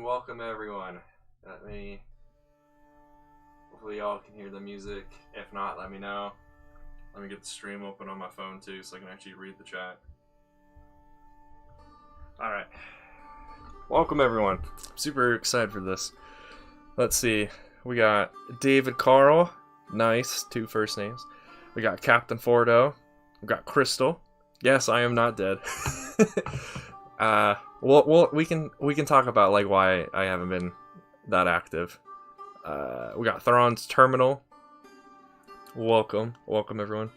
welcome everyone. Hopefully y'all can hear the music. If not, let me know. Let me get the stream open on my phone too so I can actually read the chat. Alright. Welcome everyone. Super excited for this. Let's see. We got David Carl. Nice. 2 first names. We got Captain Fordo. We got Crystal. Yes, I am not dead. We can talk about like why I haven't been that active. We got Thron's Terminal. Welcome everyone.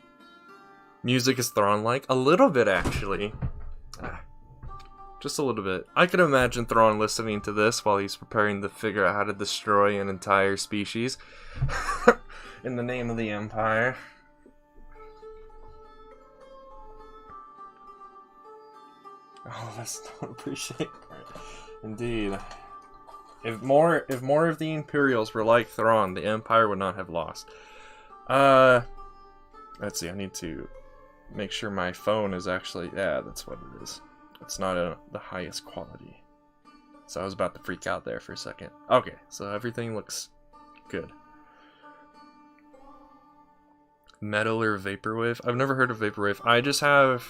Music is Thron-like a little bit actually, just a little bit. I could imagine Thron listening to this while he's preparing to figure out how to destroy an entire species in the name of the Empire. Oh, that's not appreciate. Indeed. If more of the Imperials were like Thrawn, the Empire would not have lost. Let's see, I need to make sure my phone is actually, yeah, that's what it is. It's not the highest quality. So I was about to freak out there for a second. Okay, so everything looks good. Metal or Vaporwave? I've never heard of Vaporwave.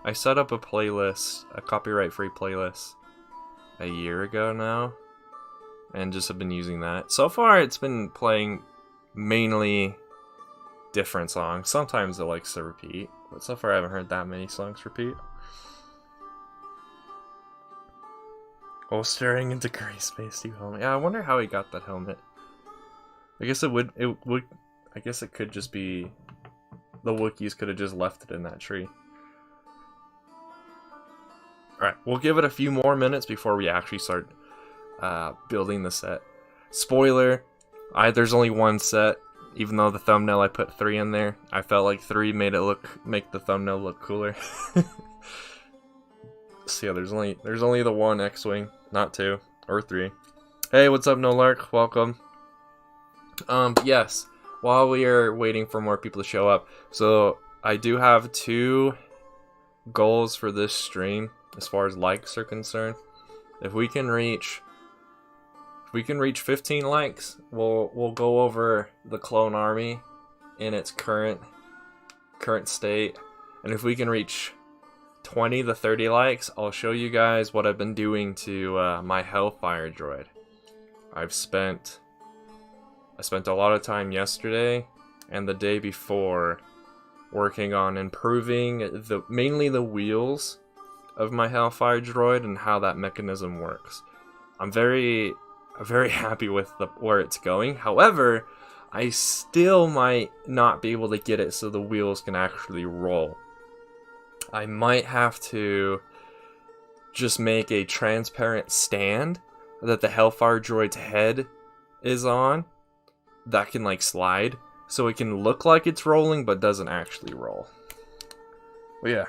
I set up a playlist, a copyright-free playlist, a year ago now, and just have been using that. So far, it's been playing mainly different songs. Sometimes it likes to repeat, but so far I haven't heard that many songs repeat. Oh, staring into gray space, too, helmet. Yeah, I wonder how he got that helmet. I guess I guess it could just be the Wookiees could have just left it in that tree. Alright, we'll give it a few more minutes before we actually start building the set. Spoiler, there's only 1 set, even though the thumbnail I put 3 in there. I felt like 3 make the thumbnail look cooler. So yeah, there's only the 1 X-Wing, not 2 or 3. Hey, what's up, No Lark? Welcome. Yes, while we are waiting for more people to show up, so I do have 2 goals for this stream. As far as likes are concerned, if we can reach 15 likes, we'll go over the clone army in its current state, and if we can reach 20 to 30 likes, I'll show you guys what I've been doing to my Hellfire droid. I spent a lot of time yesterday and the day before working on improving mainly the wheels of my Hellfire droid and how that mechanism works. I'm very happy with where it's going. However, I still might not be able to get it so the wheels can actually roll. I might have to just make a transparent stand that the Hellfire droid's head is on that can like slide, so it can look like it's rolling but doesn't actually roll. But yeah.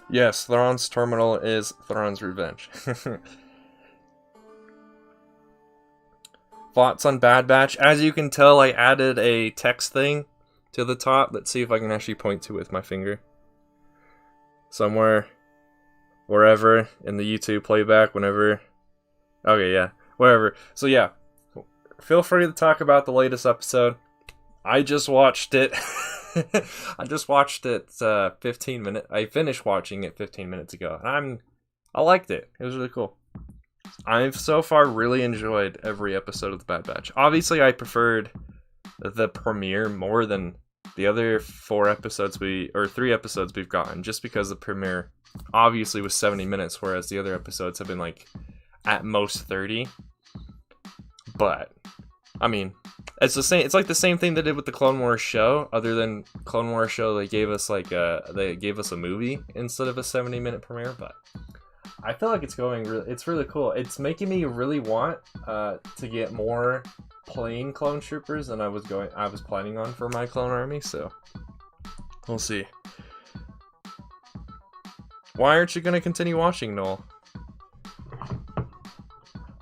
Yes, Thrawn's Terminal is Thrawn's Revenge. Thoughts on Bad Batch? As you can tell, I added a text thing to the top. Let's see if I can actually point to it with my finger. Somewhere, wherever, in the YouTube playback, whenever. Okay, yeah, wherever. So yeah, feel free to talk about the latest episode. I just watched it. I just watched it 15 minutes. I finished watching it 15 minutes ago, and I liked it. It was really cool. I've so far really enjoyed every episode of the Bad Batch. Obviously, I preferred the premiere more than the other 3 episodes we've gotten, just because the premiere obviously was 70 minutes, whereas the other episodes have been like at most 30. But I mean, it's the same. It's like the same thing they did with the Clone Wars show. Other than Clone Wars show, they gave us a movie instead of a 70-minute premiere. But I feel like it's really cool. It's making me really want to get more plain clone troopers than I was planning on for my clone army. So we'll see. Why aren't you gonna continue watching, Noel?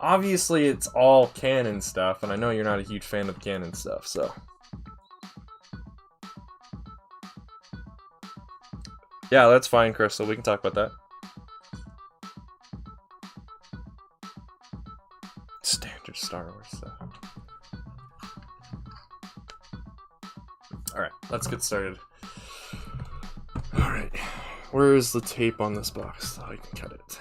obviously it's all canon stuff, and I know you're not a huge fan of canon stuff, so. Yeah, that's fine, Crystal. We can talk about that. Standard Star Wars stuff. Alright, let's get started. Alright, where is the tape on this box so I can cut it?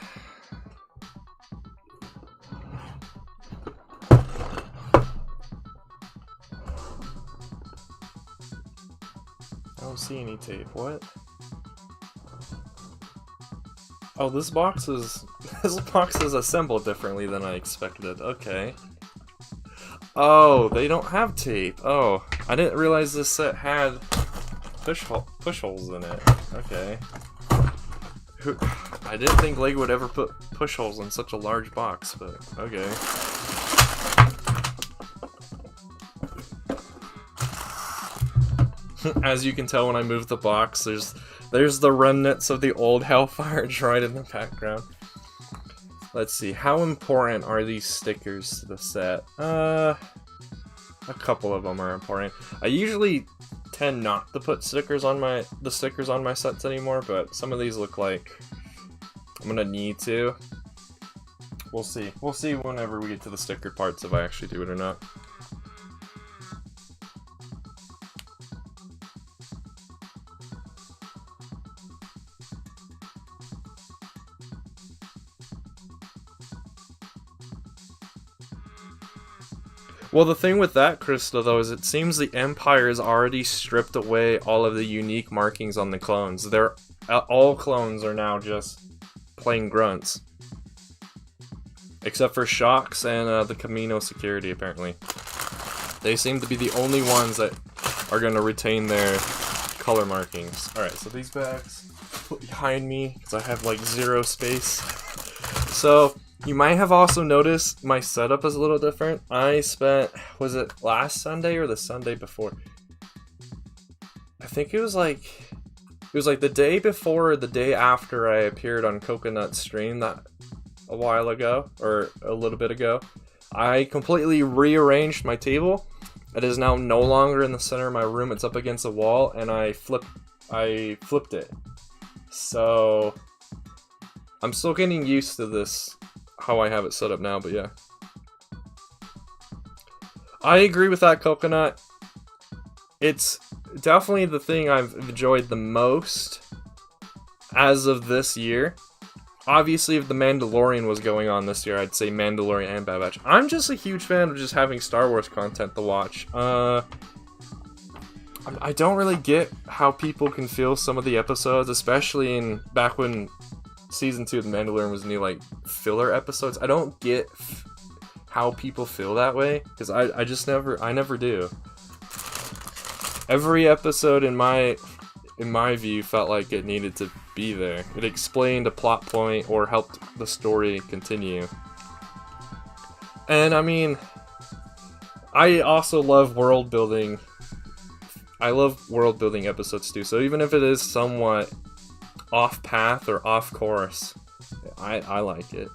I don't see any tape. What? Oh, this box is assembled differently than I expected. Okay. Oh, they don't have tape. Oh, I didn't realize this set had push holes in it. Okay. I didn't think Lego would ever put push holes in such a large box, but okay. As you can tell when I move the box, there's the remnants of the old Hellfire droid in the background. Let's see, how important are these stickers to the set? A couple of them are important. I usually tend not to put stickers on my sets anymore, but some of these look like I'm gonna need to. We'll see. We'll see whenever we get to the sticker parts if I actually do it or not. Well, the thing with that, Krista, though, is it seems the Empire has already stripped away all of the unique markings on the clones. All clones are now just plain grunts. Except for Shocks and the Camino security, apparently. They seem to be the only ones that are going to retain their color markings. Alright, so these bags put behind me, because I have, like, 0 space. So, you might have also noticed my setup is a little different. I spent, was it last Sunday or the Sunday before? I think it was like the day before or the day after I appeared on Coconut's stream that a while ago, or a little bit ago. I completely rearranged my table. It is now no longer in the center of my room, it's up against a wall, and I flipped it. So, I'm still getting used to this, how I have it set up now, but yeah. I agree with that, Coconut. It's definitely the thing I've enjoyed the most as of this year. Obviously, if The Mandalorian was going on this year, I'd say Mandalorian and Bad Batch. I'm just a huge fan of just having Star Wars content to watch. I don't really get how people can feel some of the episodes, especially back when Season 2 of The Mandalorian was new, like, filler episodes. I don't get how people feel that way, because I never do. Every episode in my view felt like it needed to be there. It explained a plot point or helped the story continue. And I mean, I also love world building. I love world building episodes too, so even if it is somewhat off path or off course, I like it.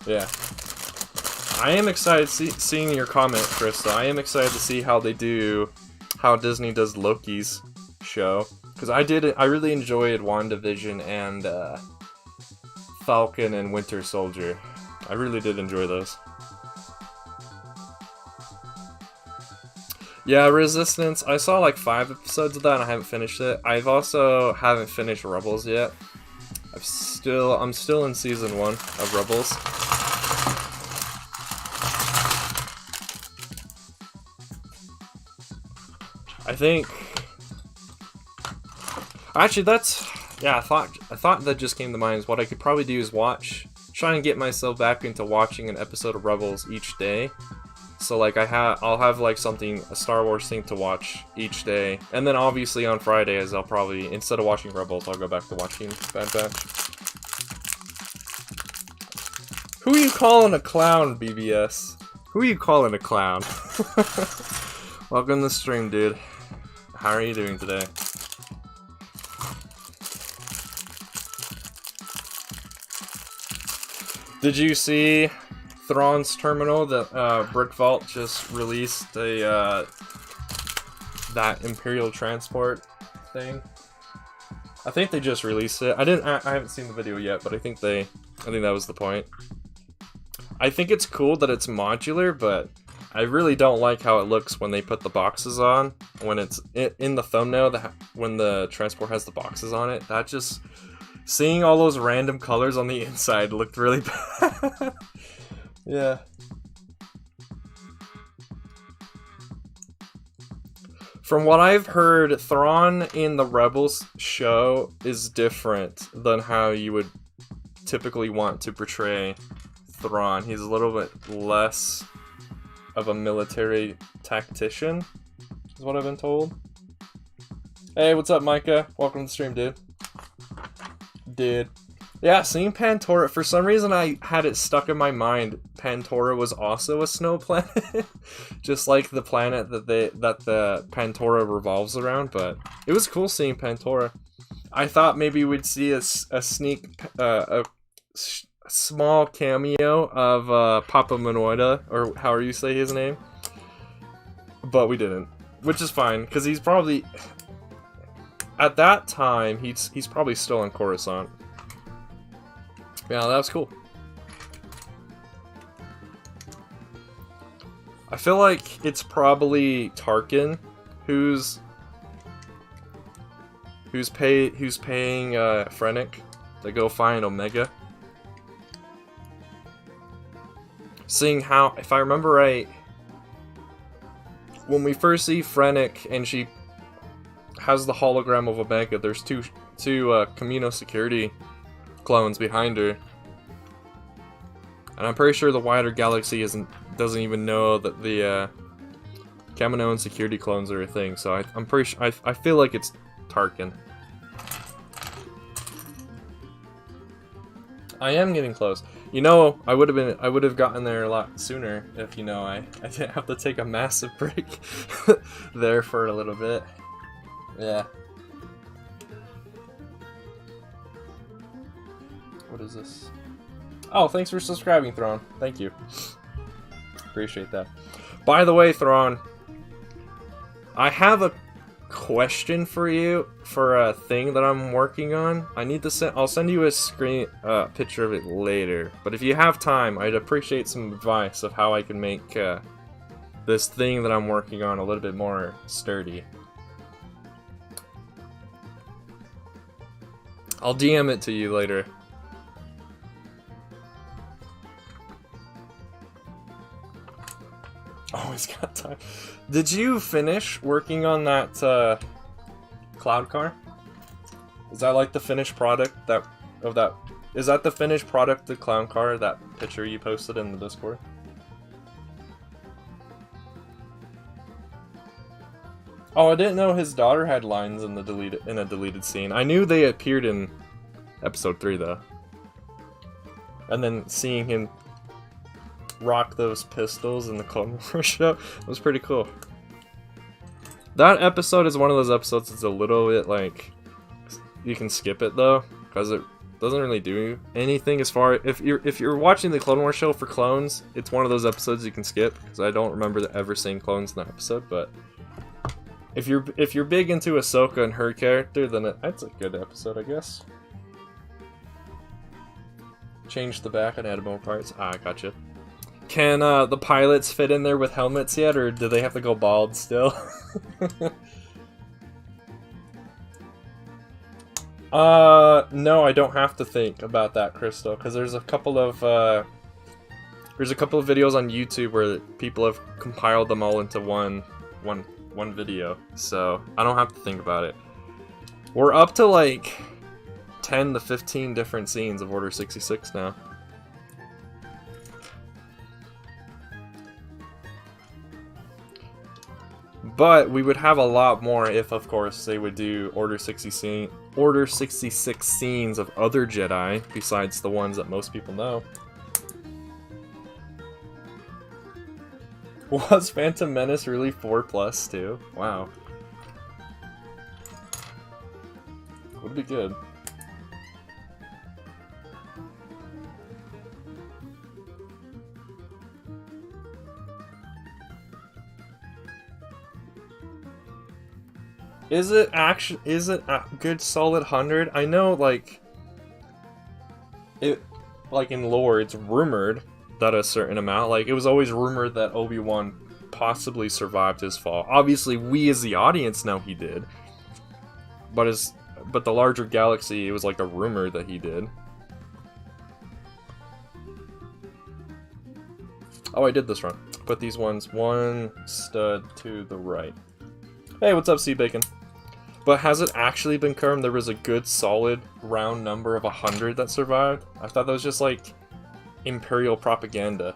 Yeah. I am excited seeing your comment, Krista. I am excited to see how Disney does Loki's show, because I really enjoyed WandaVision and Falcon and Winter Soldier. I really did enjoy those. Yeah, Resistance, I saw like 5 episodes of that and I haven't finished it. I've also haven't finished Rebels yet. I'm still in season 1 of Rebels. I think actually I thought that just came to mind is what I could probably do is try and get myself back into watching an episode of Rebels each day. So like I'll have like a Star Wars thing to watch each day, and then obviously on Fridays I'll probably, instead of watching Rebels, I'll go back to watching Bad Batch. Who are you calling a clown, BBS? Who are you calling a clown? Welcome to the stream, dude. How are you doing today? Did you see Thrawn's terminal? That Brick Vault just released a that Imperial transport thing. I think they just released it. I haven't seen the video yet, but I think that was the point. I think it's cool that it's modular, but I really don't like how it looks when they put the boxes on. When it's in the thumbnail, when the transport has the boxes on it, that just... Seeing all those random colors on the inside looked really bad. Yeah. From what I've heard, Thrawn in the Rebels show is different than how you would typically want to portray Thrawn. He's a little bit less of a military tactician, is what I've been told. Hey, what's up, Micah? Welcome to the stream, dude. Yeah, seeing Pantora, for some reason I had it stuck in my mind Pantora was also a snow planet. Just like the planet that the Pantora revolves around, but it was cool seeing Pantora. I thought maybe we'd see a small cameo of Papa Manoida, or however you say his name, but we didn't, which is fine, because he's probably... At that time, he's probably still in Coruscant. Yeah, that was cool. I feel like it's probably Tarkin who's paying Frennick to go find Omega. Seeing how, if I remember right, when we first see Frennick and she has the hologram of Omega, there's two Camino security clones behind her, and I'm pretty sure the wider galaxy doesn't even know that the Kaminoan security clones are a thing. So I'm pretty sure, I feel like it's Tarkin. I am getting close. You know, I would have gotten there a lot sooner if, you know, I didn't have to take a massive break there for a little bit. Yeah. What is this? Oh, thanks for subscribing, Thrawn. Thank you. Appreciate that. By the way, Thrawn, I have a question for you for a thing that I'm working on. I need to I'll send you a picture of it later. But if you have time, I'd appreciate some advice of how I can make this thing that I'm working on a little bit more sturdy. I'll DM it to you later. Always got time. Did you finish working on that cloud car? Is that like the finished product is that the finished product, the clown car, that picture you posted in the Discord? Oh, I didn't know his daughter had lines in a deleted scene. I knew they appeared in episode 3 though. And then seeing him rock those pistols in the Clone Wars show was pretty cool. That episode is one of those episodes that's a little bit like, you can skip it though, because it doesn't really do anything as far, if you're watching the Clone Wars show for clones, it's one of those episodes you can skip, because I don't remember ever seeing clones in that episode. But if you're big into Ahsoka and her character, then that's a good episode, I guess. Change the back and add more parts. Ah, I gotcha. Can the pilots fit in there with helmets yet, or do they have to go bald still? No, I don't have to think about that, Crystal, because there's a couple of videos on YouTube where people have compiled them all into one video, so I don't have to think about it. We're up to like 10 to 15 different scenes of Order 66 now. But we would have a lot more if, of course, they would do Order 66 scenes of other Jedi, besides the ones that most people know. Was Phantom Menace really 4+ too? Wow. Would be good. Is it actually? Is it a good solid 100? I know, like it, like in lore, it's rumored that a certain amount. Like it was always rumored that Obi-Wan possibly survived his fall. Obviously, we as the audience know he did, but the larger galaxy, it was like a rumor that he did. Oh, I did this wrong. Put these ones one stud to the right. Hey, what's up, Sea Bacon? But has it actually been confirmed there was a good solid round number of 100 that survived? I thought that was just like Imperial propaganda.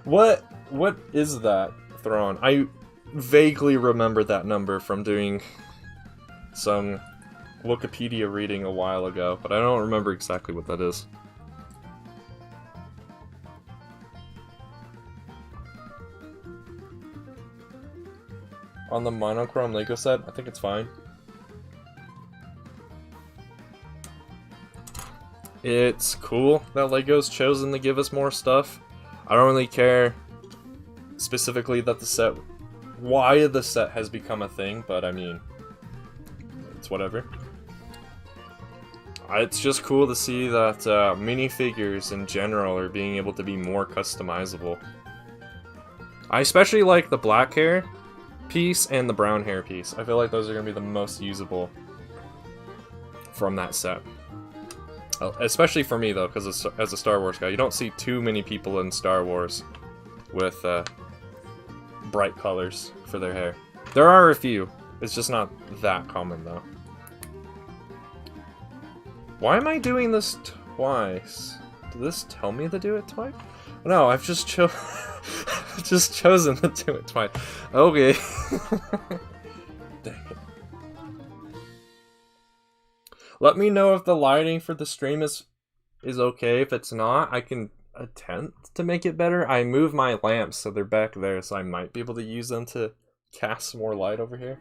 What is that, Thrawn? I vaguely remember that number from doing some Wikipedia reading a while ago, but I don't remember exactly what that is. On the monochrome Lego set, I think it's fine. It's cool that Lego's chosen to give us more stuff. I don't really care specifically that why the set has become a thing, but I mean, it's whatever. It's just cool to see that minifigures in general are being able to be more customizable. I especially like the black hair piece and the brown hair piece. I feel like those are going to be the most usable from that set. Especially for me, though, because as a Star Wars guy, you don't see too many people in Star Wars with bright colors for their hair. There are a few. It's just not that common, though. Why am I doing this twice? Did this tell me to do it twice? No, I've just just chosen to do it twice. Okay. Dang it. Let me know if the lighting for the stream is okay. If it's not, I can attempt to make it better. I moved my lamps so they're back there, so I might be able to use them to cast some more light over here.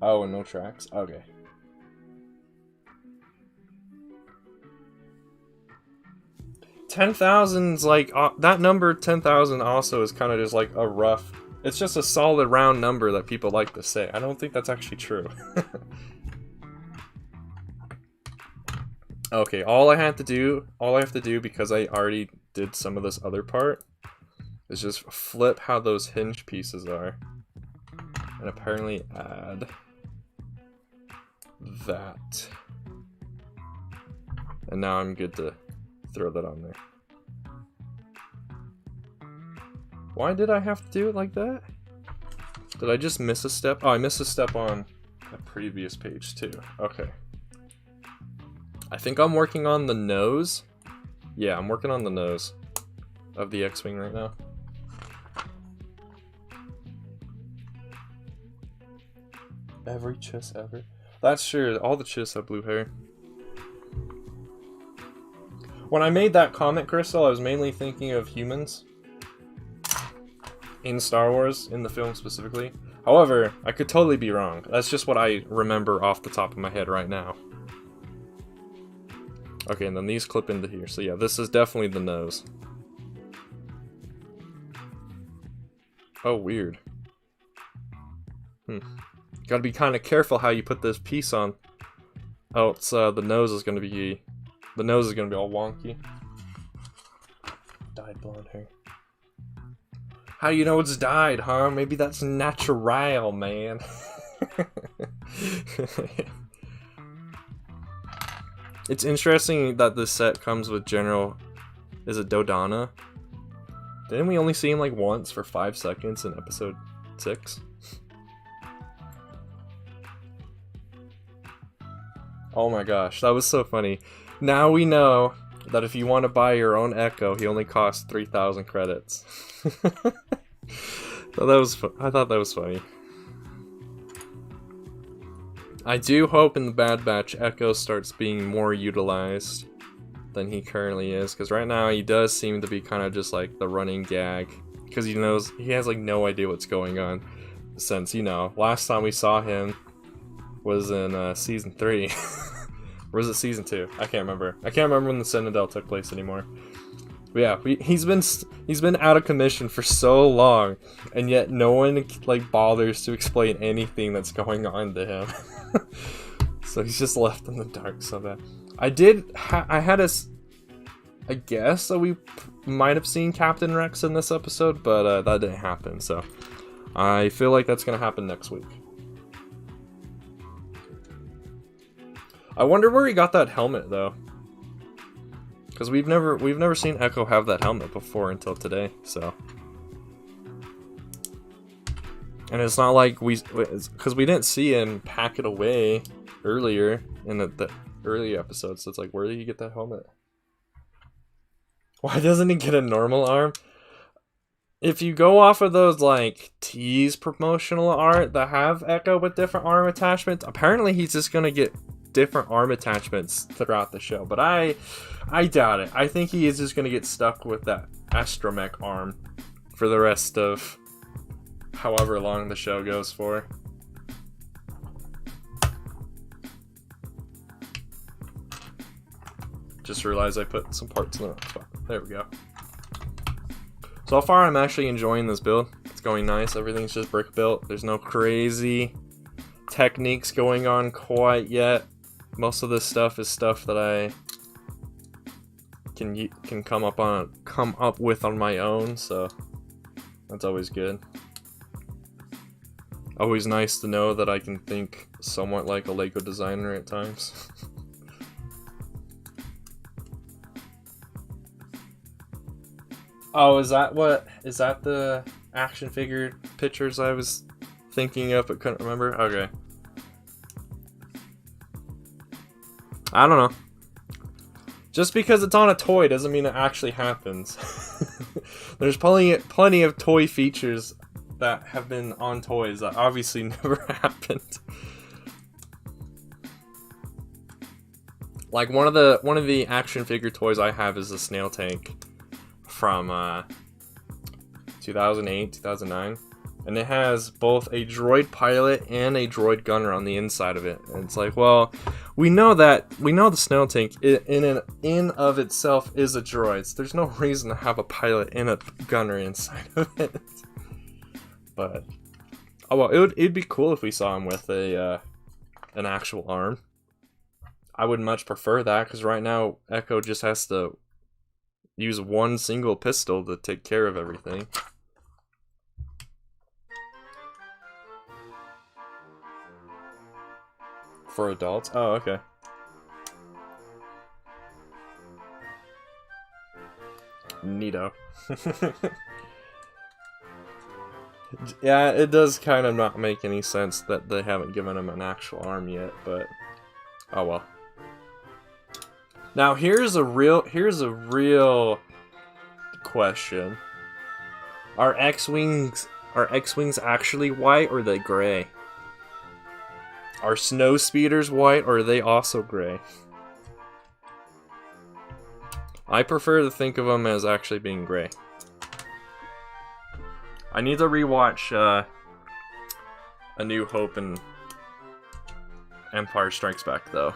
Oh, and no tracks? Okay. $10,000's like, that number 10,000 also is kind of just like a rough, it's just a solid round number that people like to say. I don't think that's actually true. Okay, all I have to do because I already did some of this other part is just flip how those hinge pieces are. And apparently add that. And now I'm good to throw that on there. Why did I have to do it like that? Did I just miss a step? Oh, I missed a step on the previous page too. Okay. I think I'm working on the nose. Yeah, I'm working on the nose of the X-Wing right now. Every Chiss ever. That's true, all the Chiss have blue hair. When I made that comment, Crystal, I was mainly thinking of humans. In Star Wars, in the film specifically. However, I could totally be wrong. That's just what I remember off the top of my head right now. Okay, and then these clip into here. So yeah, this is definitely the nose. Oh, weird. Gotta be kind of careful how you put this piece on. Oh, it's the nose is gonna be all wonky. Dyed blonde hair. How do you know it's dyed, huh? Maybe that's natural, man. It's interesting that this set comes with General... Is it Dodonna? Didn't we only see him like once for 5 seconds in episode 6? Oh my gosh, that was so funny. Now we know that if you want to buy your own Echo, he only costs 3,000 credits. I thought that was funny. I do hope in the Bad Batch Echo starts being more utilized than he currently is, because right now he does seem to be kind of just like the running gag, because he has like no idea what's going on, since, you know, last time we saw him was in season 3. Or was it season 2? I can't remember. I can't remember when the Citadel took place anymore. Yeah, he's been out of commission for so long, and yet no one like bothers to explain anything that's going on to him. So he's just left in the dark so bad. I guess that we might have seen Captain Rex in this episode, but that didn't happen. So I feel like that's gonna happen next week. I wonder where he got that helmet though. Because we've never seen Echo have that helmet before until today, so. And it's not like because we didn't see him pack it away earlier in the early episodes, so it's like, where did he get that helmet? Why doesn't he get a normal arm? If you go off of those like tease promotional art that have Echo with different arm attachments, apparently he's just gonna get different arm attachments throughout the show, but I doubt it. I think he is just gonna get stuck with that astromech arm for the rest of however long the show goes for. Just realized I put some parts in the wrong spot. There we go. So far I'm actually enjoying this build. It's going nice. Everything's just brick built. There's no crazy techniques going on quite yet. Most of this stuff is stuff that I can come up with on my own, so that's always good. Always nice to know that I can think somewhat like a Lego designer at times. Oh, is that the action figure pictures I was thinking of but couldn't remember? Okay. I don't know. Just because it's on a toy doesn't mean it actually happens. There's plenty of toy features that have been on toys that obviously never happened. Like one of the action figure toys I have is the snail tank from 2008, 2009. And it has both a droid pilot and a droid gunner on the inside of it. And it's like, well, we know the snail tank in of itself is a droid. So there's no reason to have a pilot and a gunner inside of it. But oh well, it'd be cool if we saw him with an actual arm. I would much prefer that, because right now Echo just has to use one single pistol to take care of everything. For adults? Oh, okay. Neato. Yeah, it does kind of not make any sense that they haven't given him an actual arm yet, but oh well. Now here's a real question. Are X-Wings actually white, or are they gray? Are snow speeders white, or are they also gray? I prefer to think of them as actually being gray. I need to rewatch A New Hope and Empire Strikes Back, though.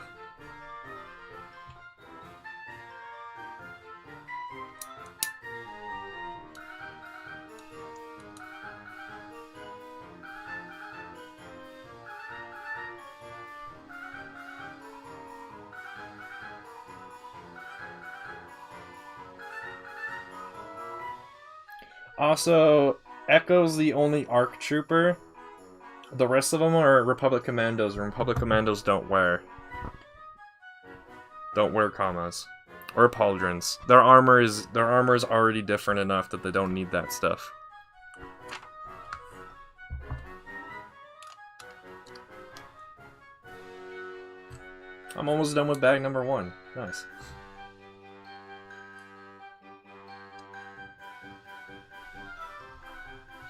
Also, Echo's the only ARC trooper. The rest of them are Republic Commandos, and Republic Commandos don't wear commas or pauldrons. Their armor is already different enough that they don't need that stuff. I'm almost done with bag number 1. Nice.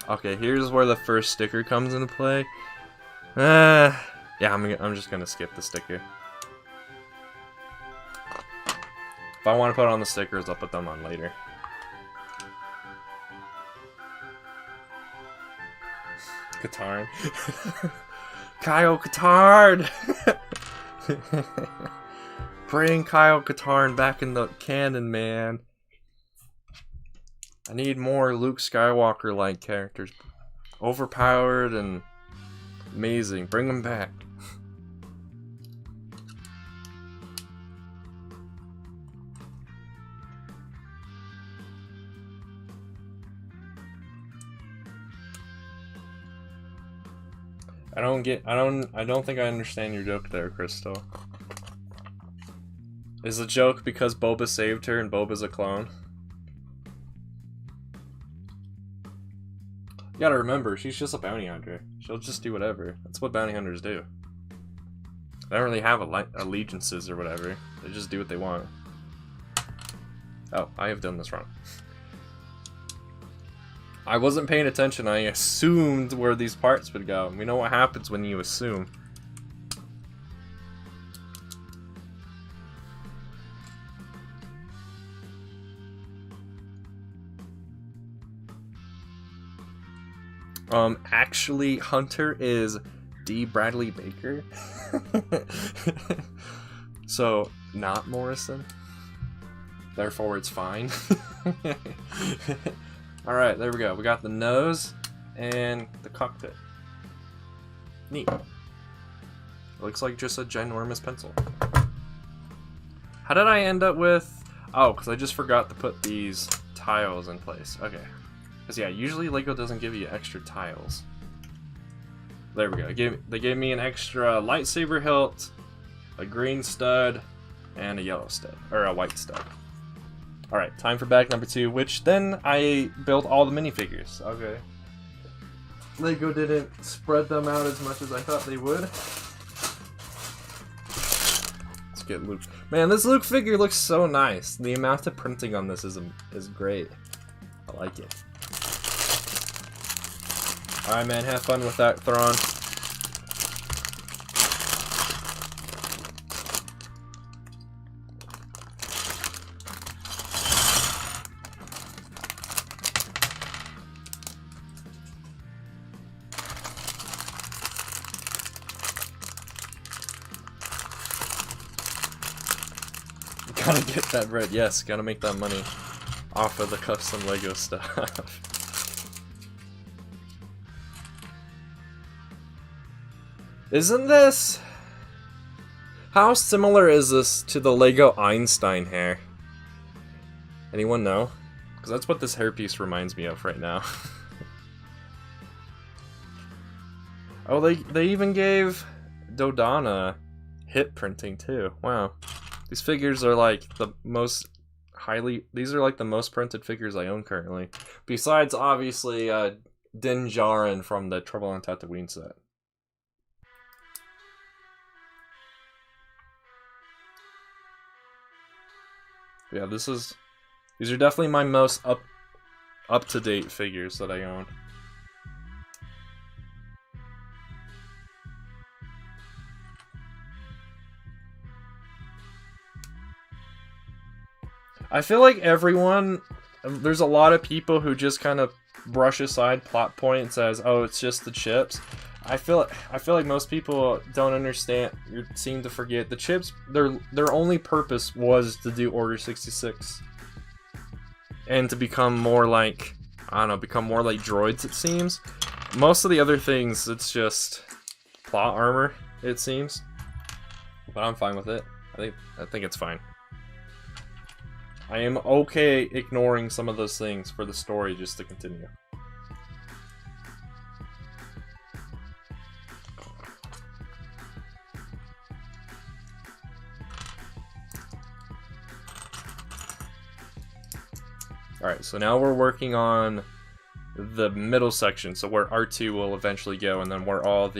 Okay, here's where the first sticker comes into play. Yeah, I'm just gonna skip the sticker. If I want to put on the stickers, I'll put them on later. Katarn. Kyle Katarn! Bring Kyle Katarn back in the canon, man. I need more Luke Skywalker-like characters. Overpowered and amazing. Bring them back. I don't think I understand your joke there, Crystal. Is the joke because Boba saved her and Boba's a clone? You gotta remember, she's just a bounty hunter. She'll just do whatever. That's what bounty hunters do. They don't really have allegiances or whatever. They just do what they want. Oh, I have done this wrong. I wasn't paying attention. I assumed where these parts would go. We know what happens when you assume. Actually, Hunter is D. Bradley Baker. So, not Morrison. Therefore, it's fine. Alright, there we go. We got the nose and the cockpit. Neat. Looks like just a ginormous pencil. How did I end up with... Oh, because I just forgot to put these tiles in place. Okay. Because yeah, usually LEGO doesn't give you extra tiles. There we go. They gave me an extra lightsaber hilt, a green stud, and a yellow stud. Or a white stud. Alright, time for bag number 2, which then I built all the minifigures. Okay. LEGO didn't spread them out as much as I thought they would. Let's get Luke. Man, this Luke figure looks so nice. The amount of printing on this is great. I like it. Alright, man, have fun with that, Thrawn. Gotta get that bread. Yes, gotta make that money off of the custom LEGO stuff. Isn't this... How similar is this to the LEGO Einstein hair? Anyone know? Because that's what this hairpiece reminds me of right now. Oh, they even gave Dodonna hip printing too. Wow. These figures are like the most these are like the most printed figures I own currently. Besides, obviously, Din Djarin from the Trouble on Tatooine set. Yeah, these are definitely my most up-to-date figures that I own. I feel like there's a lot of people who just kind of brush aside plot points as, oh, it's just the chips. I feel like most people don't understand, seem to forget the chips. Their only purpose was to do Order 66 and to become more like, I don't know, become more like droids. It seems. Most of the other things, it's just plot armor. It seems, but I'm fine with it. I think it's fine. I am okay ignoring some of those things for the story just to continue. Alright, so now we're working on the middle section, so where R2 will eventually go, and then where all of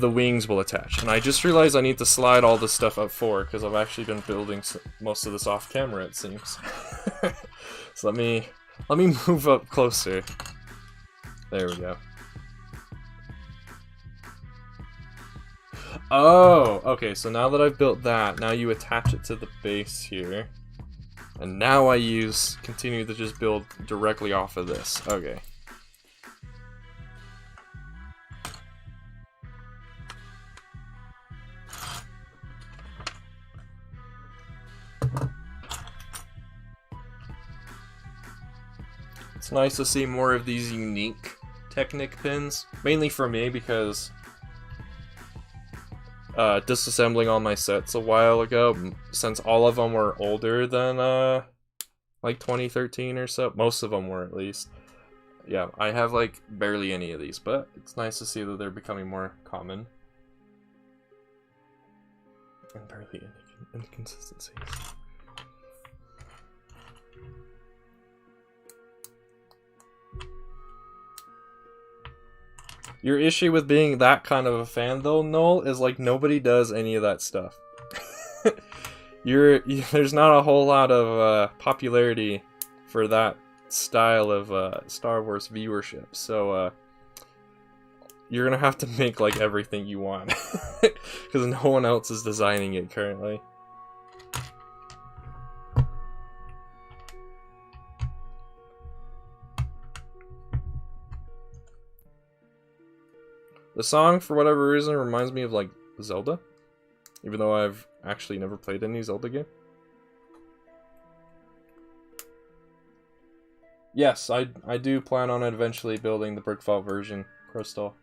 the wings will attach. And I just realized I need to slide all this stuff up forward, because I've actually been building most of this off camera, it seems. So let me move up closer. There we go. Oh, okay, so now that I've built that, now you attach it to the base here. And now I continue to just build directly off of this. Okay. It's nice to see more of these unique Technic pins. Mainly for me, because disassembling all my sets a while ago, since all of them were older than like 2013 or so. Most of them were, at least. Yeah, I have like barely any of these, but it's nice to see that they're becoming more common. And barely any inconsistencies. Your issue with being that kind of a fan, though, Noel, is like nobody does any of that stuff. There's not a whole lot of popularity for that style of Star Wars viewership, so you're gonna have to make like everything you want, because no one else is designing it currently. The song, for whatever reason, reminds me of, like, Zelda. Even though I've actually never played any Zelda game. Yes, I do plan on eventually building the Brick Vault version, Crystal.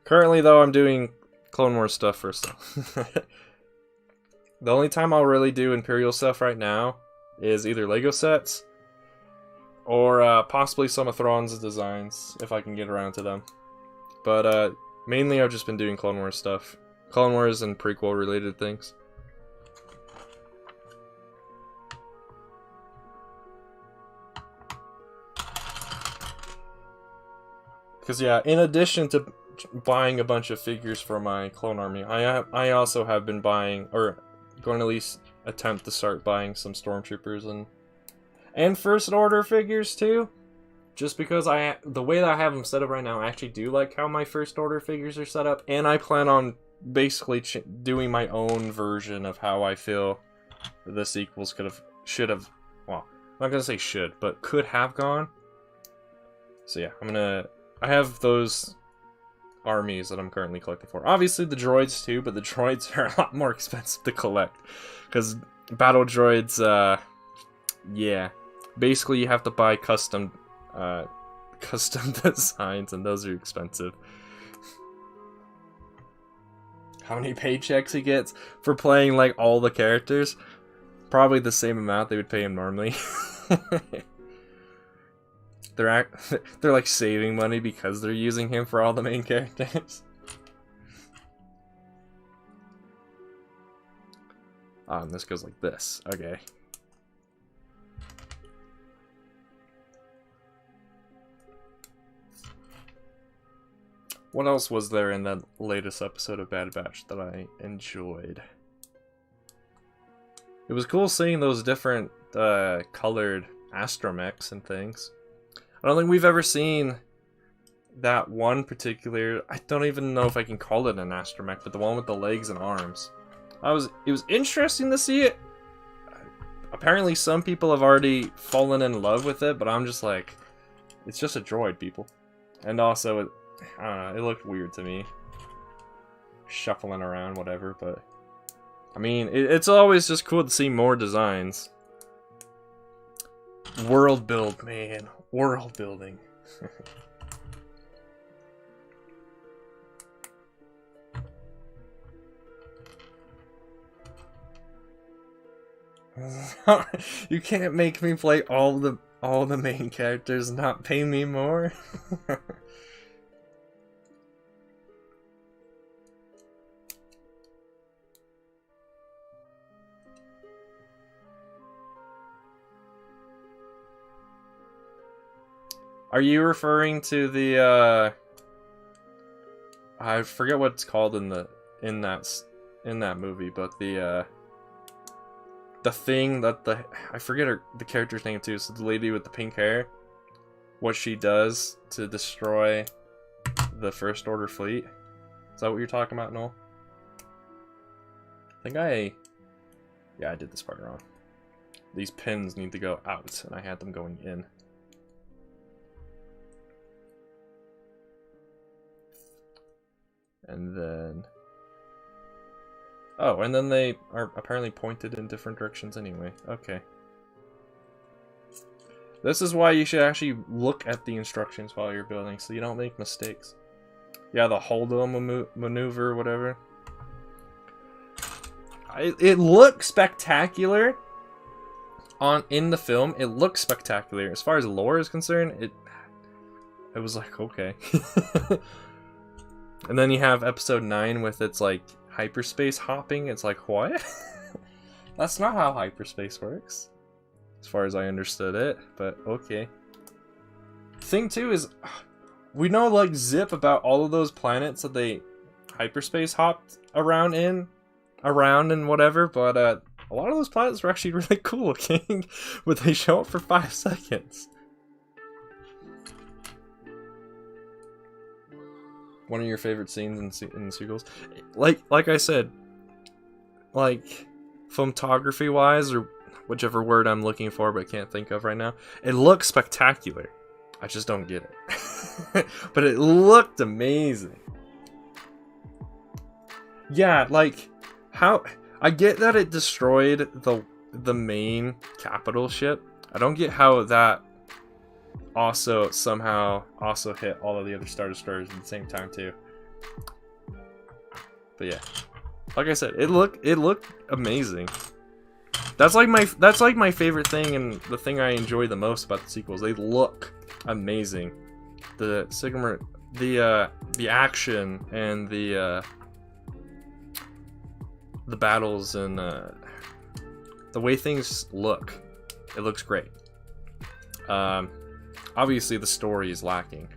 Currently, though, I'm doing Clone Wars stuff first, though. The only time I'll really do Imperial stuff right now is either Lego sets or possibly some of Thrawn's designs, if I can get around to them. But, mainly, I've just been doing Clone Wars stuff. Clone Wars and prequel-related things. Because, yeah, in addition to buying a bunch of figures for my clone army, I also have been buying, or going to at least attempt to start buying some Stormtroopers and First Order figures, too. Just because the way that I have them set up right now, I actually do like how my First Order figures are set up, and I plan on basically doing my own version of how I feel the sequels should have, well, I'm not gonna say should, but could have gone. So yeah, I have those armies that I'm currently collecting for. Obviously the droids too, but the droids are a lot more expensive to collect, because battle droids, yeah, basically you have to buy custom designs, and those are expensive. How many paychecks he gets for playing like all the characters? Probably the same amount they would pay him normally. They're like saving money because they're using him for all the main characters. And this goes like this. Okay. What else was there in that latest episode of Bad Batch that I enjoyed? It was cool seeing those different colored astromechs and things. I don't think we've ever seen that one particular... I don't even know if I can call it an astromech, but the one with the legs and arms. It was interesting to see it. Apparently some people have already fallen in love with it, but I'm just like... It's just a droid, people. And also... I don't know, it looked weird to me. Shuffling around, whatever, but... I mean, it's always just cool to see more designs. World build, man. World building. You can't make me play all the main characters and not pay me more. Are you referring to the I forget what it's called in that movie, but the thing that I forget the character's name too, so the lady with the pink hair, what she does to destroy the First Order fleet. Is that what you're talking about, Noel? Yeah, I did this part wrong. These pins need to go out, and I had them going in. And then... Oh, and then they are apparently pointed in different directions anyway. Okay. This is why you should actually look at the instructions while you're building, so you don't make mistakes. Yeah, the hold-on maneuver, whatever. It looks spectacular in the film. It looks spectacular. As far as lore is concerned, it was like, okay. And then you have episode 9 with its like hyperspace hopping. It's like, what? That's not how hyperspace works, as far as I understood it, but okay. Thing too is, we know like zip about all of those planets that they hyperspace hopped around and whatever, but a lot of those planets were actually really cool looking, but they show up for 5 seconds. One of your favorite scenes in the sequels? Like I said, like filmography wise, or whichever word I'm looking for but can't think of right now, it looks spectacular. I just don't get it. But it looked amazing. Yeah, like how I get that it destroyed the main capital ship. I don't get how that also somehow also hit all of the other Star Destroyers at the same time too. But yeah, like I said, it looked amazing. That's like my favorite thing, and the thing I enjoy the most about the sequels. They look amazing. The Sigmar, the action and the battles and the way things look, it looks great. Obviously the story is lacking.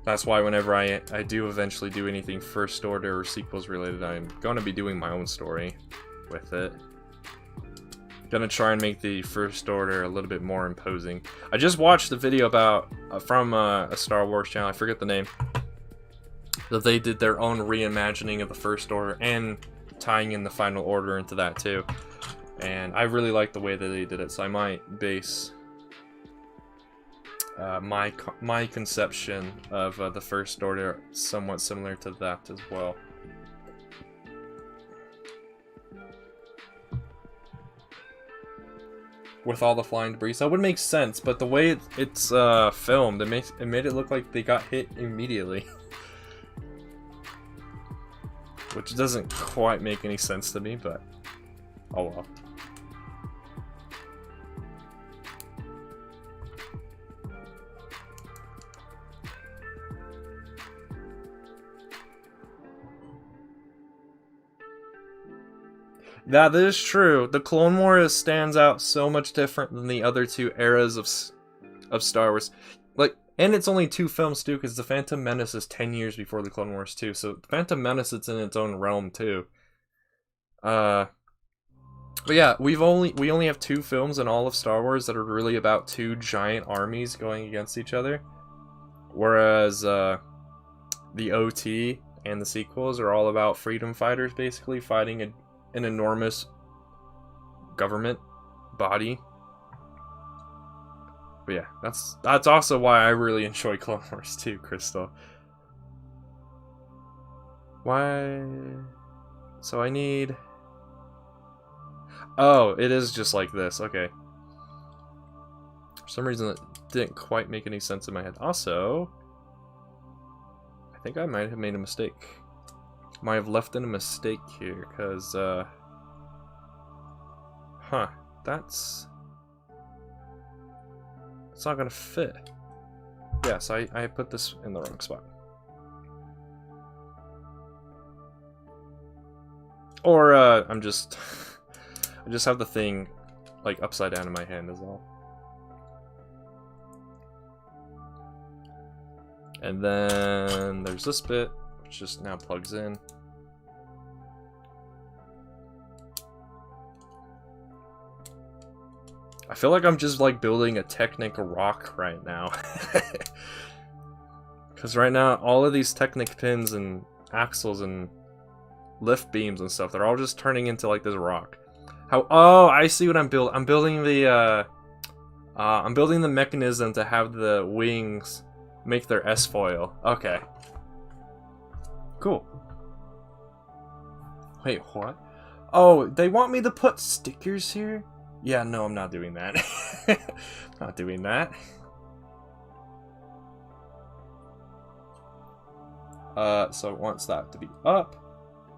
That's why whenever I do eventually do anything first order or sequels related, I'm gonna be doing my own story with it. Gonna try and make the first order a little bit more imposing. I just watched a video about from a Star Wars channel, I forget the name, that they did their own reimagining of the first order and tying in the final order into that too. And I really like the way that they did it, so I might base my conception of the first order somewhat similar to that as well. With all the flying debris, so that would make sense, but the way it's filmed, it made it look like they got hit immediately. Which doesn't quite make any sense to me, but oh well. That is true. The Clone Wars stands out so much different than the other two eras of Star Wars. Like, and it's only 2 films too, because the Phantom Menace is 10 years before the Clone Wars too. So Phantom Menace, it's in its own realm too. But yeah, we only have 2 films in all of Star Wars that are really about 2 giant armies going against each other, whereas the OT and the sequels are all about freedom fighters basically fighting an enormous government body. But yeah, that's also why I really enjoy Clone Wars too, Crystal. Why? So I need... Oh, it is just like this. Okay. For some reason that didn't quite make any sense in my head. Also, I think I might have made a mistake. Might have left in a mistake here, because, that's not gonna fit. Yes, I put this in the wrong spot. Or, I just have the thing, like, upside down in my hand is all. And then there's this bit, which just now plugs in. I feel like I'm just like building a Technic rock right now. Because right now, all of these Technic pins and axles and lift beams and stuff, they're all just turning into like this rock. Oh, I see what I'm building. I'm building the mechanism to have the wings make their S-foil. Okay. Cool. Wait, what? Oh, they want me to put stickers here? Yeah, no, I'm not doing that. Not doing that. So it wants that to be up,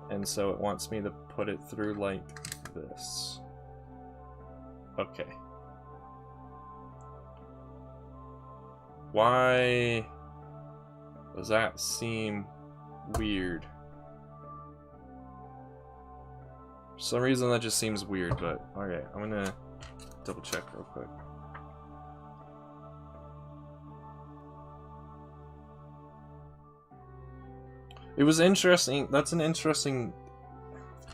and so it wants me to put it through like this. Okay. Why does that seem weird? For some reason that just seems weird, but okay, I'm gonna double check real quick. It was interesting. That's an interesting.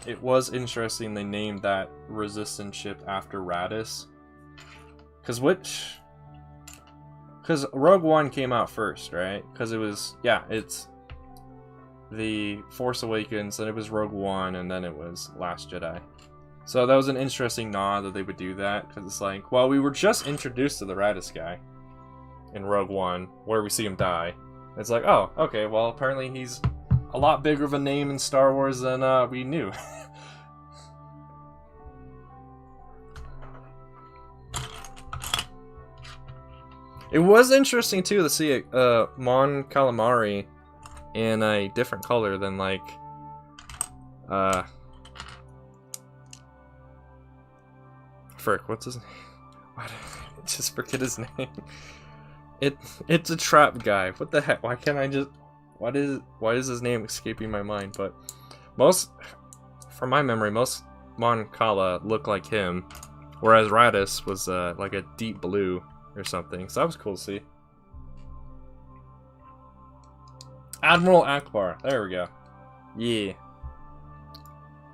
It was interesting they named that resistance ship after Radis. Because Rogue One came out first, right? Because it was, yeah, it's The Force Awakens, then it was Rogue One, and then it was Last Jedi. So that was an interesting nod that they would do that, because it's like, well, we were just introduced to the Radis guy in Rogue One, where we see him die. It's like, oh, okay, well, apparently he's a lot bigger of a name in Star Wars than we knew. It was interesting, too, to see Mon Calamari in a different color than, like, frick, what's his name? I just forget his name. It's a trap guy. What the heck? Why can't I just... Why is his name escaping my mind? But from my memory, most Mon Cala look like him, whereas Radis was like a deep blue or something. So that was cool to see. Admiral Akbar. There we go. Yeah.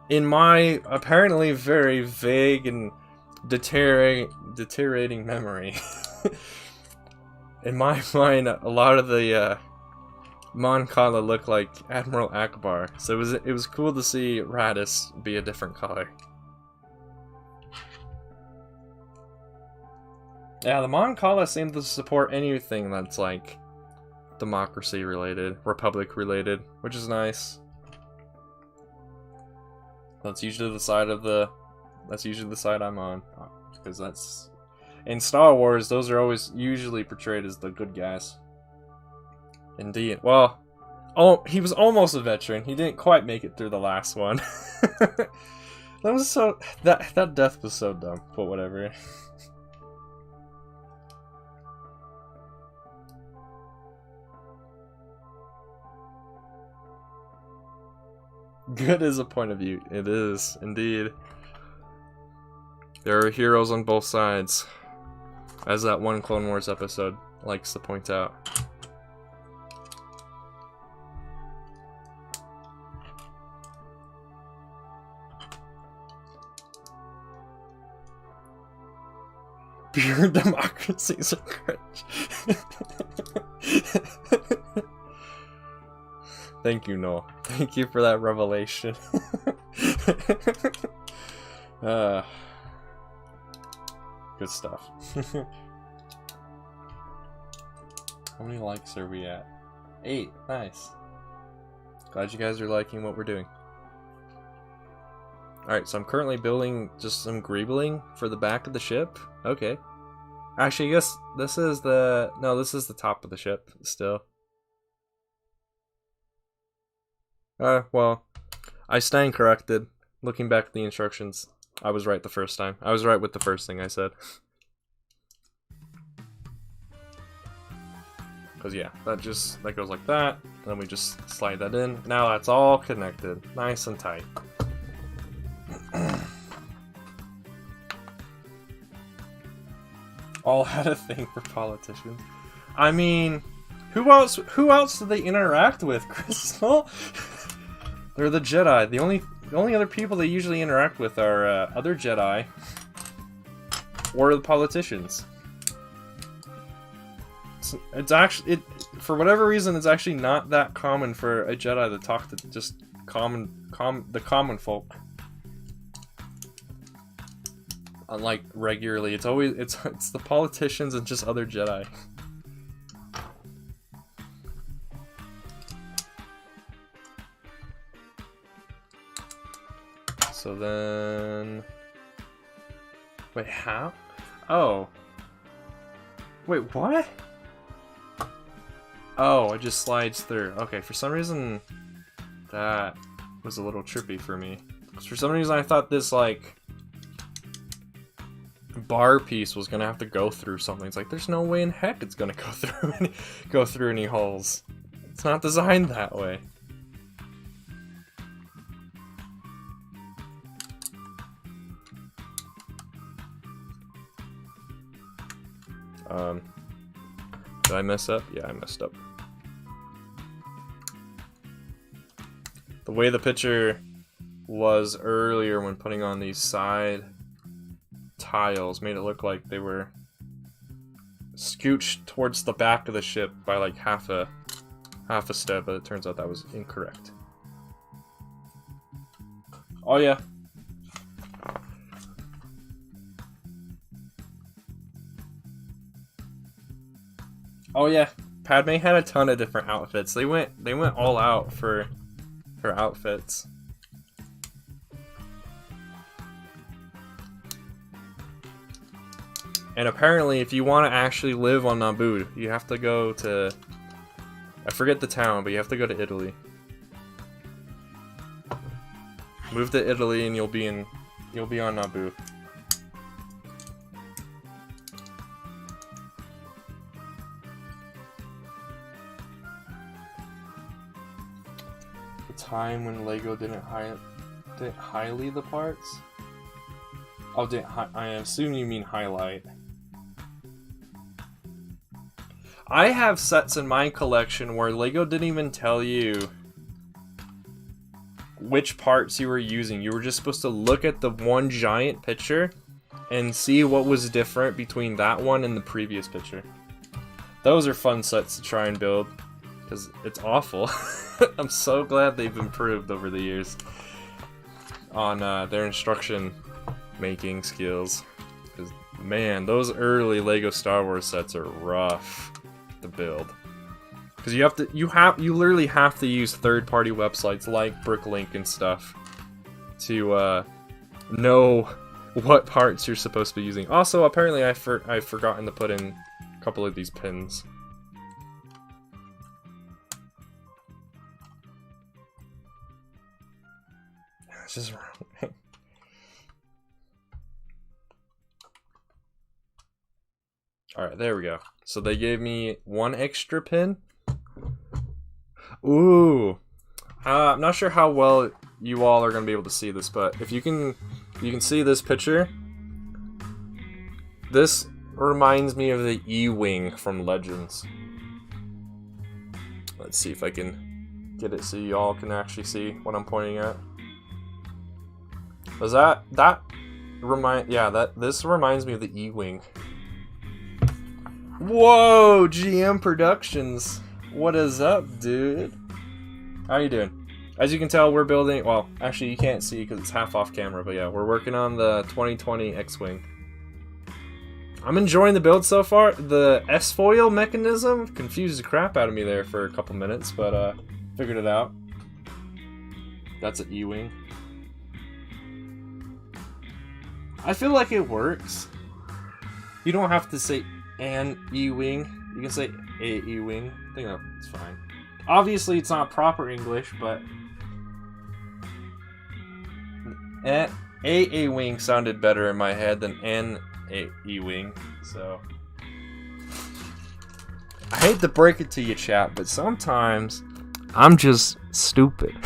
In my apparently very vague and deteriorating memory, in my mind, a lot of the Mon Cala look like Admiral Akbar, so it was cool to see Radis be a different color. Yeah, the Mon Cala seem to support anything that's like democracy related, republic related, which is nice. That's usually the side I'm on, because that's in Star Wars. Those are always usually portrayed as the good guys. Indeed. Well, oh, he was almost a veteran. He didn't quite make it through the last one. That was so that death was so dumb, but whatever. Good is a point of view. It is, indeed. There are heroes on both sides, as that one Clone Wars episode likes to point out. Pure democracy is a crutch. Thank you, Noel. Thank you for that revelation. Good stuff. How many likes are we at? 8. Nice. Glad you guys are liking what we're doing. Alright, so I'm currently building just some greebling for the back of the ship. Okay. Actually, I guess this is the... No, this is the top of the ship, still. Well, I stand corrected. Looking back at the instructions, I was right the first time. I was right with the first thing I said. Because yeah, that goes like that. Then we just slide that in. Now that's all connected. Nice and tight. All had a thing for politicians. I mean, who else do they interact with, Crystal? They're the Jedi. The only other people they usually interact with are other Jedi or the politicians. It's actually for whatever reason it's actually not that common for a Jedi to talk to just the common folk. Like regularly, it's always it's the politicians and just other Jedi. So then Wait, how? Oh. Wait, what? Oh, it just slides through. Okay, for some reason, that was a little trippy for me. Because for some reason I thought this, like, bar piece was gonna have to go through something. It's like, there's no way in heck it's gonna go through any holes. It's not designed that way. Did I mess up? Yeah, I messed up. The way the picture was earlier when putting on these side tiles made it look like they were scooched towards the back of the ship by like half a step, but it turns out that was incorrect. Oh yeah. Oh yeah, Padme had a ton of different outfits. They went all out for her outfits. And apparently, if you want to actually live on Naboo, you have to go to, I forget the town, but you have to go to Italy. Move to Italy and you'll be on Naboo. Time when Lego didn't highly the parts? Oh, I assume you mean highlight. I have sets in my collection where Lego didn't even tell you which parts you were using. You were just supposed to look at the one giant picture and see what was different between that one and the previous picture. Those are fun sets to try and build, because it's awful. I'm so glad they've improved over the years on their instruction making skills. Because man, those early Lego Star Wars sets are rough to build. Because you literally have to use third-party websites like Bricklink and stuff to know what parts you're supposed to be using. Also, apparently I've forgotten to put in a couple of these pins. It's just wrong. Alright, there we go. So they gave me one extra pin. Ooh. I'm not sure how well you all are going to be able to see this, but if you can see this picture. This reminds me of the E-Wing from Legends. Let's see if I can get it so you all can actually see what I'm pointing at. Does this reminds me of the E-Wing. Whoa, GM Productions. What is up, dude? How you doing? As you can tell, we're building, well, actually you can't see because it's half off camera, but yeah, we're working on the 2020 X-Wing. I'm enjoying the build so far. The S-foil mechanism confused the crap out of me there for a couple minutes, but figured it out. That's an E-Wing. I feel like it works. You don't have to say an E-Wing. You can say a E-Wing. I think that's fine. Obviously, it's not proper English, but a E-Wing sounded better in my head than an E-Wing. So I hate to break it to you, chat, but sometimes I'm just stupid.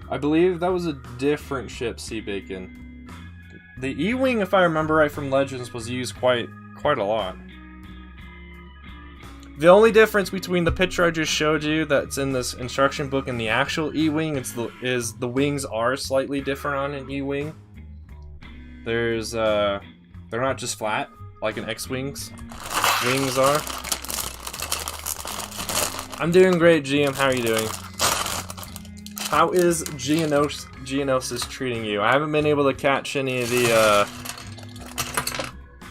I believe that was a different ship, Sea Bacon. The E-Wing, if I remember right from Legends, was used quite a lot. The only difference between the picture I just showed you that's in this instruction book and the actual E-Wing is the wings are slightly different on an E-Wing. There's they're not just flat like an X-Wing's wings are. I'm doing great, GM. How are you doing? How is Geonosis treating you? I haven't been able to catch any of the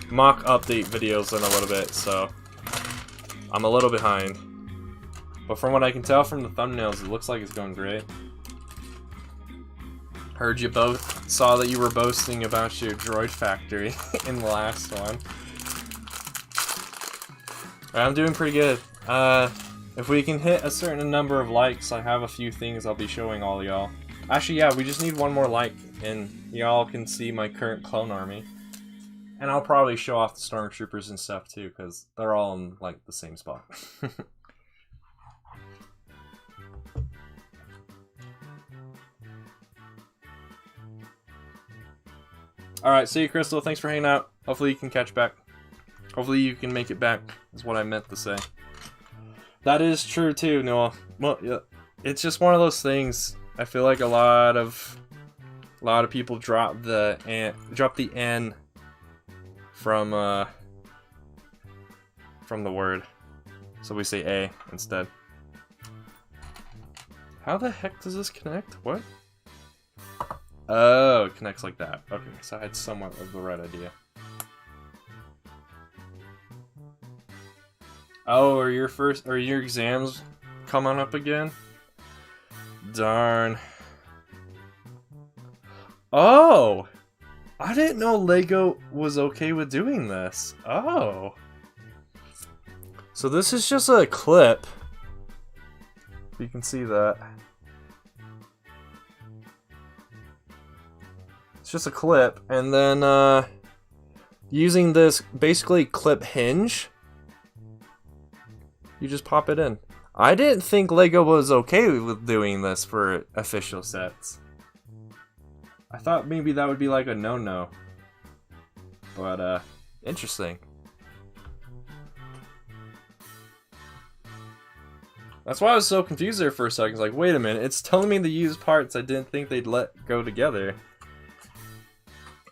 mock update videos in a little bit, so I'm a little behind. But from what I can tell from the thumbnails, it looks like it's going great. Heard you both, saw that you were boasting about your droid factory in the last one. I'm doing pretty good. If we can hit a certain number of likes, I have a few things I'll be showing all y'all. Actually, yeah, we just need one more like, and y'all can see my current clone army. And I'll probably show off the stormtroopers and stuff too, because they're all in, like, the same spot. Alright, see you, Crystal. Thanks for hanging out. Hopefully you can catch back. Hopefully you can make it back, is what I meant to say. That is true too, Noah. Well, yeah, it's just one of those things. I feel like a lot of people drop the N from the word, so we say A instead. How the heck does this connect? What? Oh, it connects like that. Okay, so I had somewhat of the right idea. Oh, are your exams coming up again? Darn. Oh! I didn't know Lego was okay with doing this. Oh. So this is just a clip. You can see that. It's just a clip, and then using this basically clip hinge, you just pop it in. I didn't think Lego was okay with doing this for official sets. I thought maybe that would be like a no-no. But, interesting. That's why I was so confused there for a second. I was like, wait a minute, it's telling me to use parts I didn't think they'd let go together.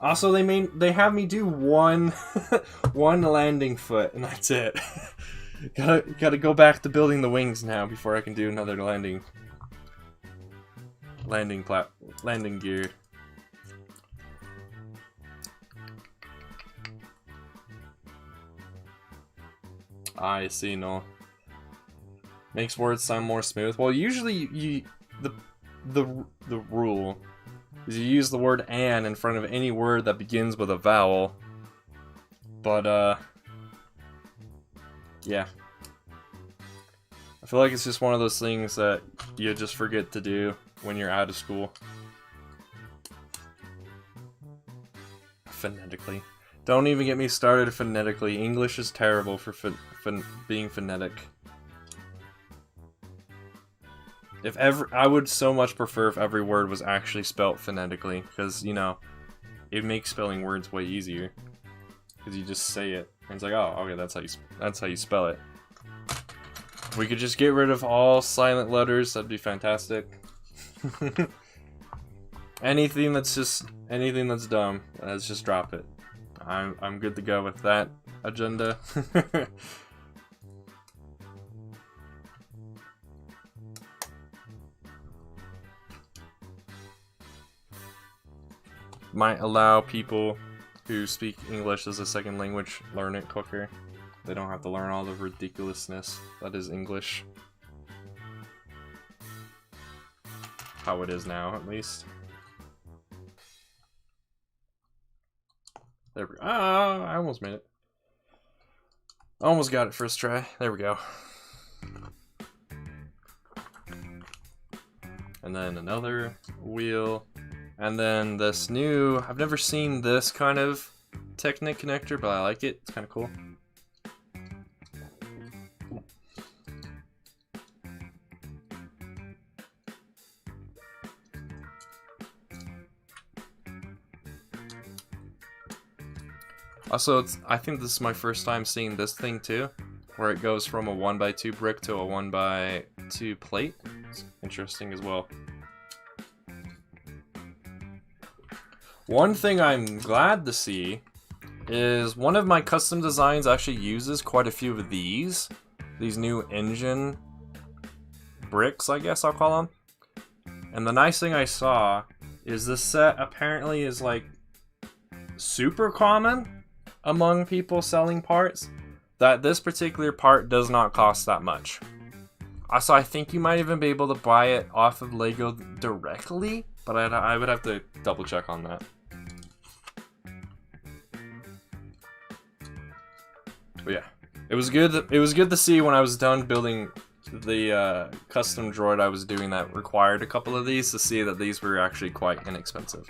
Also, they have me do one landing foot, and that's it. Gotta go back to building the wings now before I can do another landing gear. I see, no. Makes words sound more smooth. Well, usually the rule is you use the word "an" in front of any word that begins with a vowel. But yeah. I feel like it's just one of those things that you just forget to do when you're out of school. Phonetically. Don't even get me started phonetically. English is terrible for being phonetic. I would so much prefer if every word was actually spelt phonetically, because, you know, it makes spelling words way easier. Because you just say it, and it's like, oh, okay, that's how you spell it. If we could just get rid of all silent letters, that'd be fantastic. Anything that's dumb, let's just drop it. I'm good to go with that agenda. Might allow people who speak English as a second language learn it quicker. They don't have to learn all the ridiculousness that is English. How it is now, at least. There we go. Ah, I almost made it. Almost got it first try. There we go. And then another wheel. And then this new... I've never seen this kind of Technic connector, but I like it. It's kind of cool. Also, I think this is my first time seeing this thing too, where it goes from a 1x2 brick to a 1x2 plate. It's interesting as well. One thing I'm glad to see is one of my custom designs actually uses quite a few of these new engine bricks, I guess I'll call them. And the nice thing I saw is this set apparently is like super common among people selling parts, that this particular part does not cost that much. Also, I think you might even be able to buy it off of Lego directly, but I would have to double check on that. But yeah, it was good. It was good to see when I was done building the custom droid I was doing that required a couple of these, to see that these were actually quite inexpensive.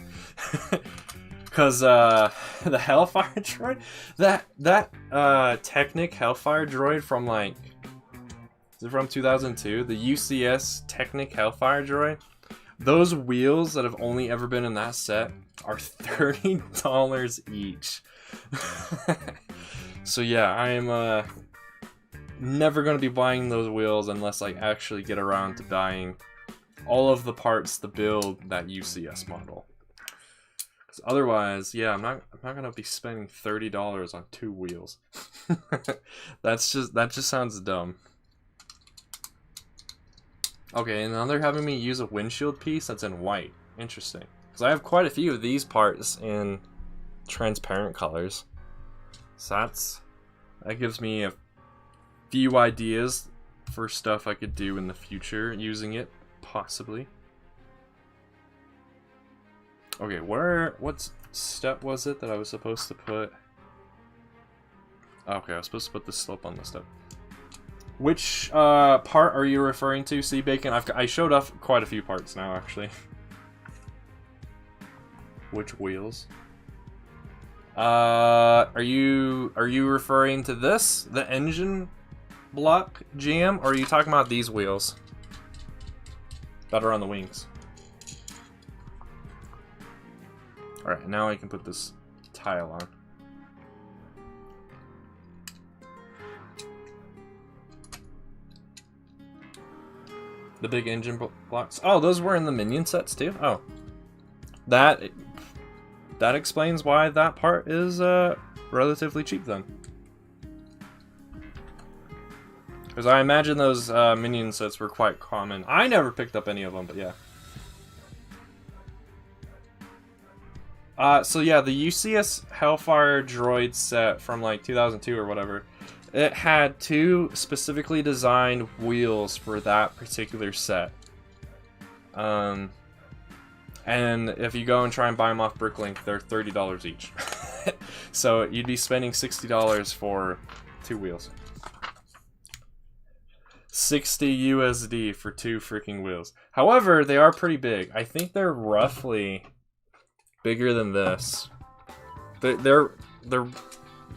Because the Hellfire droid, that Technic Hellfire droid from like, is it from 2002? The UCS Technic Hellfire droid. Those wheels that have only ever been in that set are $30 each. So yeah, I am never going to be buying those wheels unless I actually get around to buying all of the parts to build that UCS model. Because otherwise, yeah, I'm not going to be spending $30 on 2 wheels. That just sounds dumb. Okay, and now they're having me use a windshield piece that's in white. Interesting. Because I have quite a few of these parts in transparent colors. So that gives me a few ideas for stuff I could do in the future using it, possibly. Okay, what step was it that I was supposed to put? Okay, I was supposed to put the slope on this step. Which part are you referring to, Sea Bacon? I showed off quite a few parts now, actually. Which wheels? Are you referring to this, the engine block jam, or are you talking about these wheels that are on the wings? All right, now I can put this tile on. The big engine blocks. Oh, those were in the minion sets too. Oh, that explains why that part is relatively cheap then. Because I imagine those minion sets were quite common. I never picked up any of them, but yeah. So yeah, the UCS Hellfire droid set from like 2002 or whatever, it had 2 specifically designed wheels for that particular set. And if you go and try and buy them off Bricklink, they're $30 each. So you'd be spending $60 for 2 wheels. 60 USD for 2 freaking wheels. However, they are pretty big. I think they're roughly bigger than this. They're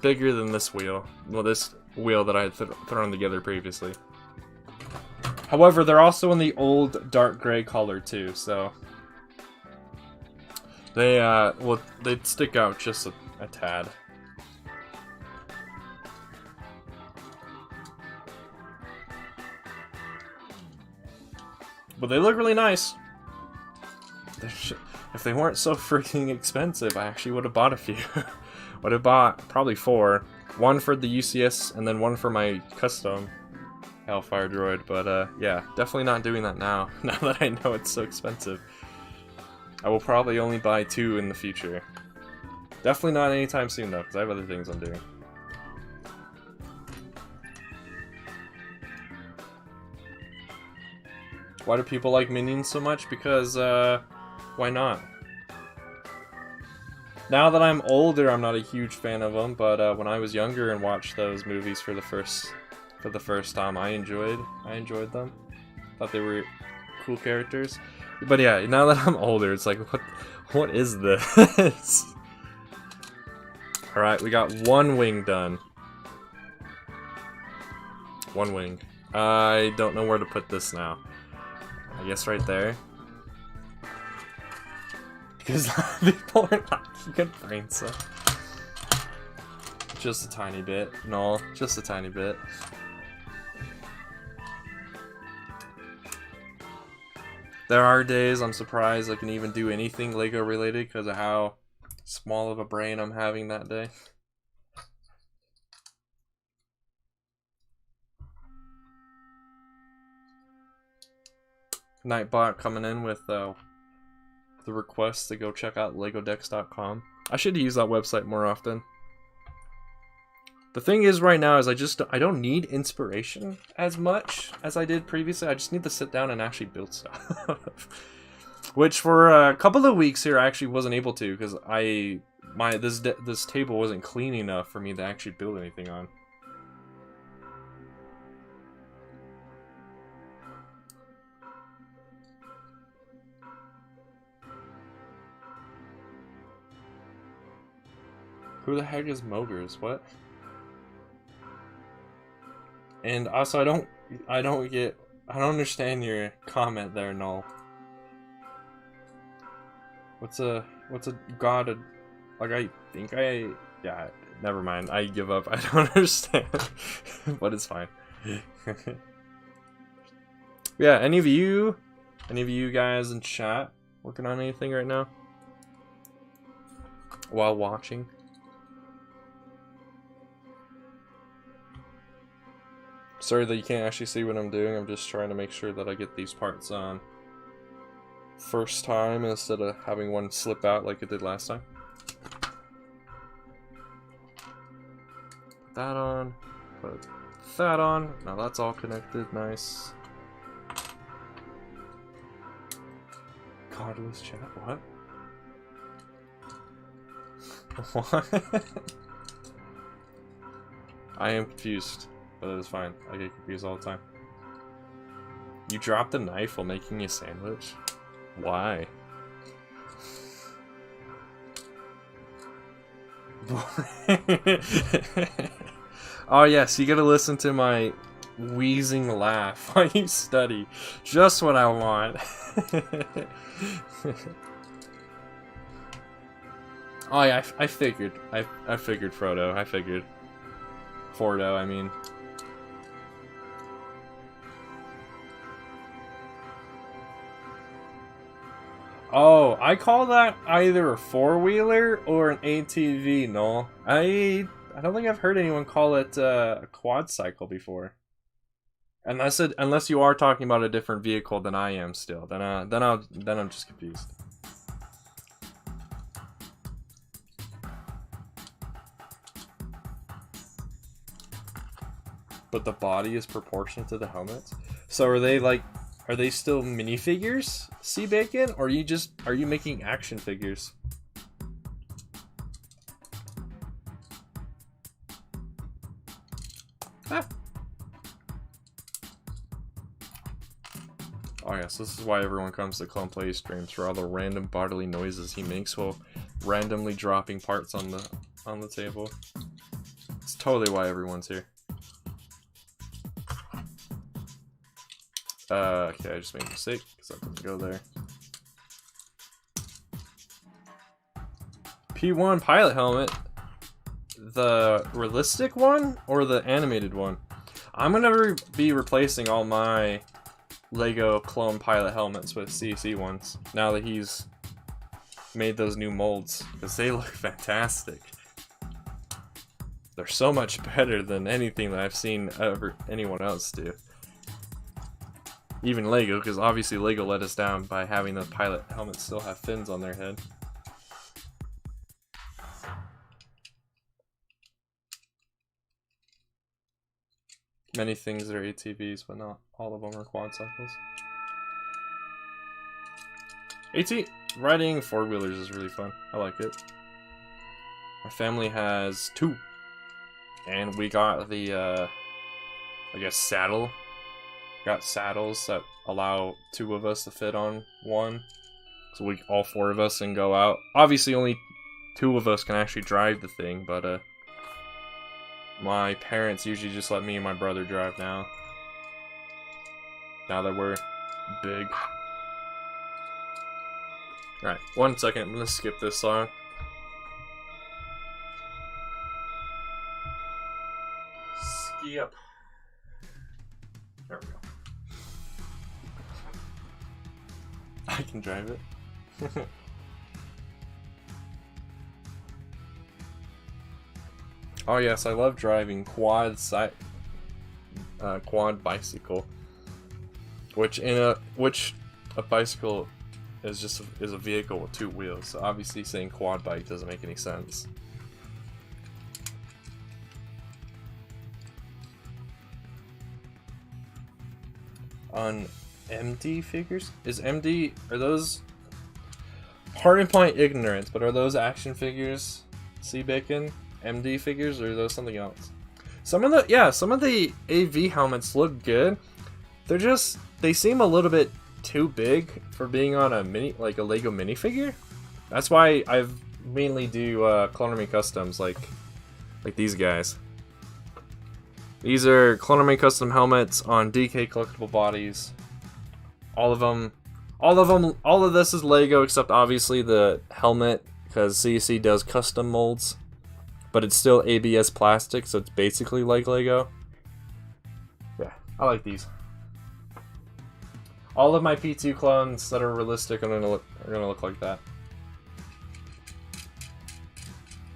bigger than this wheel. Well, this wheel that I had thrown together previously. However, they're also in the old dark gray color too, so they well, they'd stick out just a tad. But they look really nice. If they weren't so freaking expensive, I actually would have bought a few. Would have bought probably 4. 1 for the UCS, and then 1 for my custom Hellfire droid. But yeah, definitely not doing that now, now that I know it's so expensive. I will probably only buy 2 in the future. Definitely not anytime soon though, because I have other things I'm doing. Why do people like Minions so much? Because, why not? Now that I'm older, I'm not a huge fan of them, but when I was younger and watched those movies for the first time, I enjoyed them. Thought they were cool characters. But yeah, now that I'm older, it's like, what is this? Alright, we got 1 wing done. 1 wing. I don't know where to put this now. I guess right there. Because people are not good brain cells. Just a tiny bit. No, just a tiny bit. There are days I'm surprised I can even do anything Lego related because of how small of a brain I'm having that day. Nightbot coming in with the request to go check out legodex.com. I should use that website more often. The thing is right now is I don't need inspiration as much as I did previously. I just need to sit down and actually build stuff. Which for a couple of weeks here I actually wasn't able to because this table wasn't clean enough for me to actually build anything on. Who the heck is Mogers? What? And also, I don't understand your comment there, Null. What's a god? Like yeah. Never mind. I give up. I don't understand, but it's fine. Yeah. Any of you guys in chat working on anything right now while watching? Sorry that you can't actually see what I'm doing. I'm just trying to make sure that I get these parts on first time instead of having one slip out like it did last time. Put that on. Put that on. Now that's all connected. Nice. Godless chat. What? What? I am confused. But it is fine. I get confused all the time. You dropped a knife while making a sandwich? Why? Oh yes, you gotta listen to my wheezing laugh while you study. Just what I want. Oh yeah, I figured. I figured, Frodo. I figured. Fordo, I mean. Oh, I call that either a four-wheeler or an ATV, no. I don't think I've heard anyone call it a quad cycle before. Unless you are talking about a different vehicle than I am still. Then I'm just confused. But the body is proportionate to the helmets. So are they still minifigures, Sea Bacon, or are you making action figures? Ah. Oh yes, this is why everyone comes to ClonePlays streams, for all the random bodily noises he makes while randomly dropping parts on the table. It's totally why everyone's here. Okay, I just made a mistake, because that doesn't go there. P1 pilot helmet. The realistic one, or the animated one? I'm gonna be replacing all my Lego clone pilot helmets with CC ones, now that he's made those new molds, because they look fantastic. They're so much better than anything that I've seen anyone else do. Even Lego, because obviously Lego let us down by having the pilot helmets still have fins on their head. Many things are ATVs, but not all of them are quad cycles. Riding four-wheelers is really fun. I like it. My family has 2. And we got the, I guess, saddle. Got saddles that allow 2 of us to fit on one, so all 4 of us can go out. Obviously only 2 of us can actually drive the thing, but my parents usually just let me and my brother drive now that we're big. Alright, 1 second, I'm gonna skip this song. Skip. There we go. I can drive it. Oh yes, I love driving quad bicycle, which a bicycle is a vehicle with 2 wheels. So obviously saying quad bike doesn't make any sense. on MD figures? Is MD, are those, pardon my ignorance, but are those action figures, Sea Bacon, MD figures, or are those something else? Some of the AV helmets look good. They're just, they seem a little bit too big for being on a like a Lego minifigure. That's why I've mainly do Clone Army customs like these guys. These are Clone Army custom helmets on DK collectible bodies. All of this is Lego except obviously the helmet, because CC does custom molds, but it's still ABS plastic, so it's basically like Lego. Yeah, I like these. All of my P2 clones that are realistic are gonna look like that.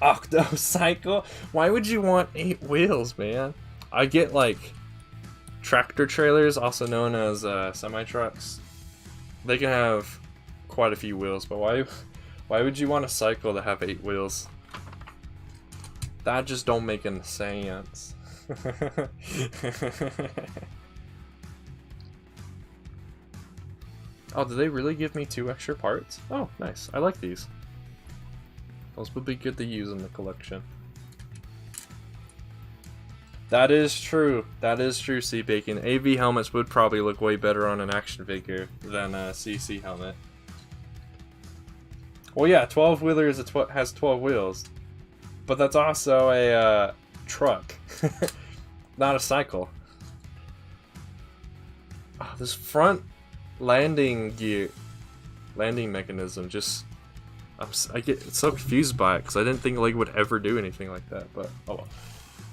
Octocycle? Why would you want 8 wheels, man? I get like tractor trailers, also known as semi-trucks. They can have quite a few wheels, but why would you want a cycle to have 8 wheels? That just don't make any sense. Oh, did they really give me 2 extra parts? Oh, nice. I like these. Those would be good to use in the collection. That is true. That is true, Sea Bacon. AV helmets would probably look way better on an action figure than a CC helmet. Well, yeah, 12-wheeler has 12 wheels. But that's also a truck. Not a cycle. Oh, this front landing mechanism just, I get so confused by it because I didn't think Lego would ever do anything like that, but oh well.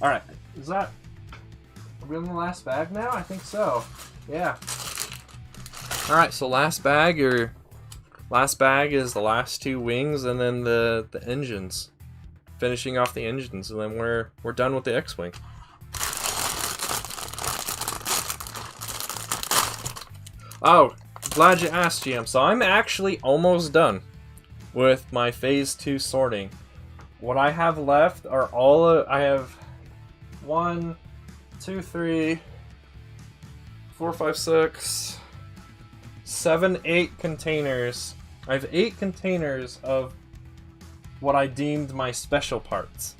Alright, are we on the last bag now? I think so. Yeah. Alright, so last bag is the last 2 wings and then the engines. Finishing off the engines, and then we're done with the X-Wing. Oh, glad you asked, GM. So I'm actually almost done with my phase 2 sorting. What I have left are I have 1, 2, 3, 4, 5, 6, 7, 8 containers. I have 8 containers of what I deemed my special parts,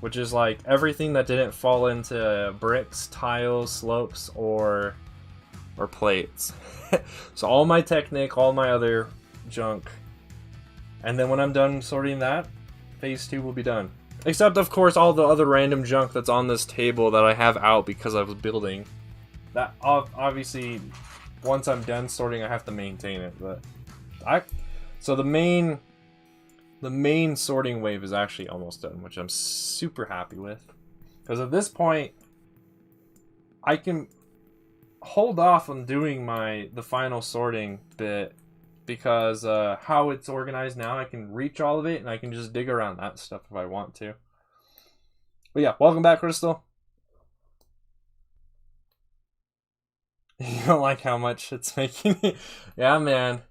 which is like everything that didn't fall into bricks, tiles, slopes, or plates. So all my Technic, all my other junk, and then when I'm done sorting that, phase 2 will be done. Except of course all the other random junk that's on this table that I have out because I was building. That obviously, once I'm done sorting, I have to maintain it. But so the main sorting wave is actually almost done, which I'm super happy with. Because at this point, I can hold off on doing the final sorting bit, because how it's organized now, I can reach all of it and I can just dig around that stuff if I want to. But yeah, welcome back, Crystal. You don't like how much it's making me? Yeah, man.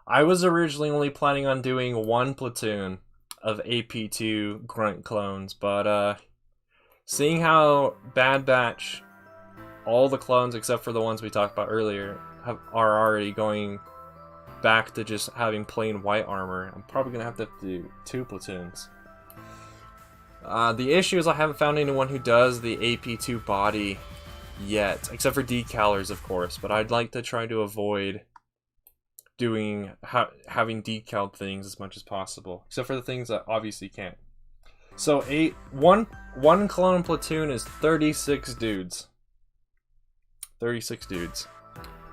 I was originally only planning on doing 1 platoon of AP2 grunt clones, but seeing how Bad Batch, all the clones except for the ones we talked about earlier, are already going back to just having plain white armor, I'm probably going to have to do 2 platoons. The issue is I haven't found anyone who does the AP2 body yet, except for decalers, of course, but I'd like to try to avoid having decaled things as much as possible, except for the things that obviously can't. So one clone platoon is 36 dudes. 36 dudes.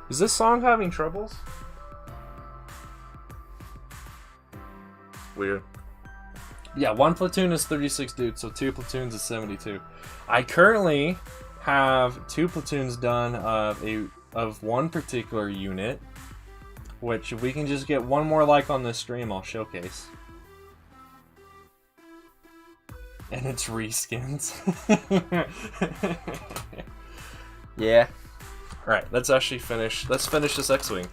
Is this song having troubles? Weird. Yeah, 1 platoon is 36 dudes, so 2 platoons is 72. I currently have 2 platoons done of one particular unit, which if we can just get 1 more like on this stream, I'll showcase. And it's reskins. Yeah. Alright, let's actually finish. Let's finish this X-Wing.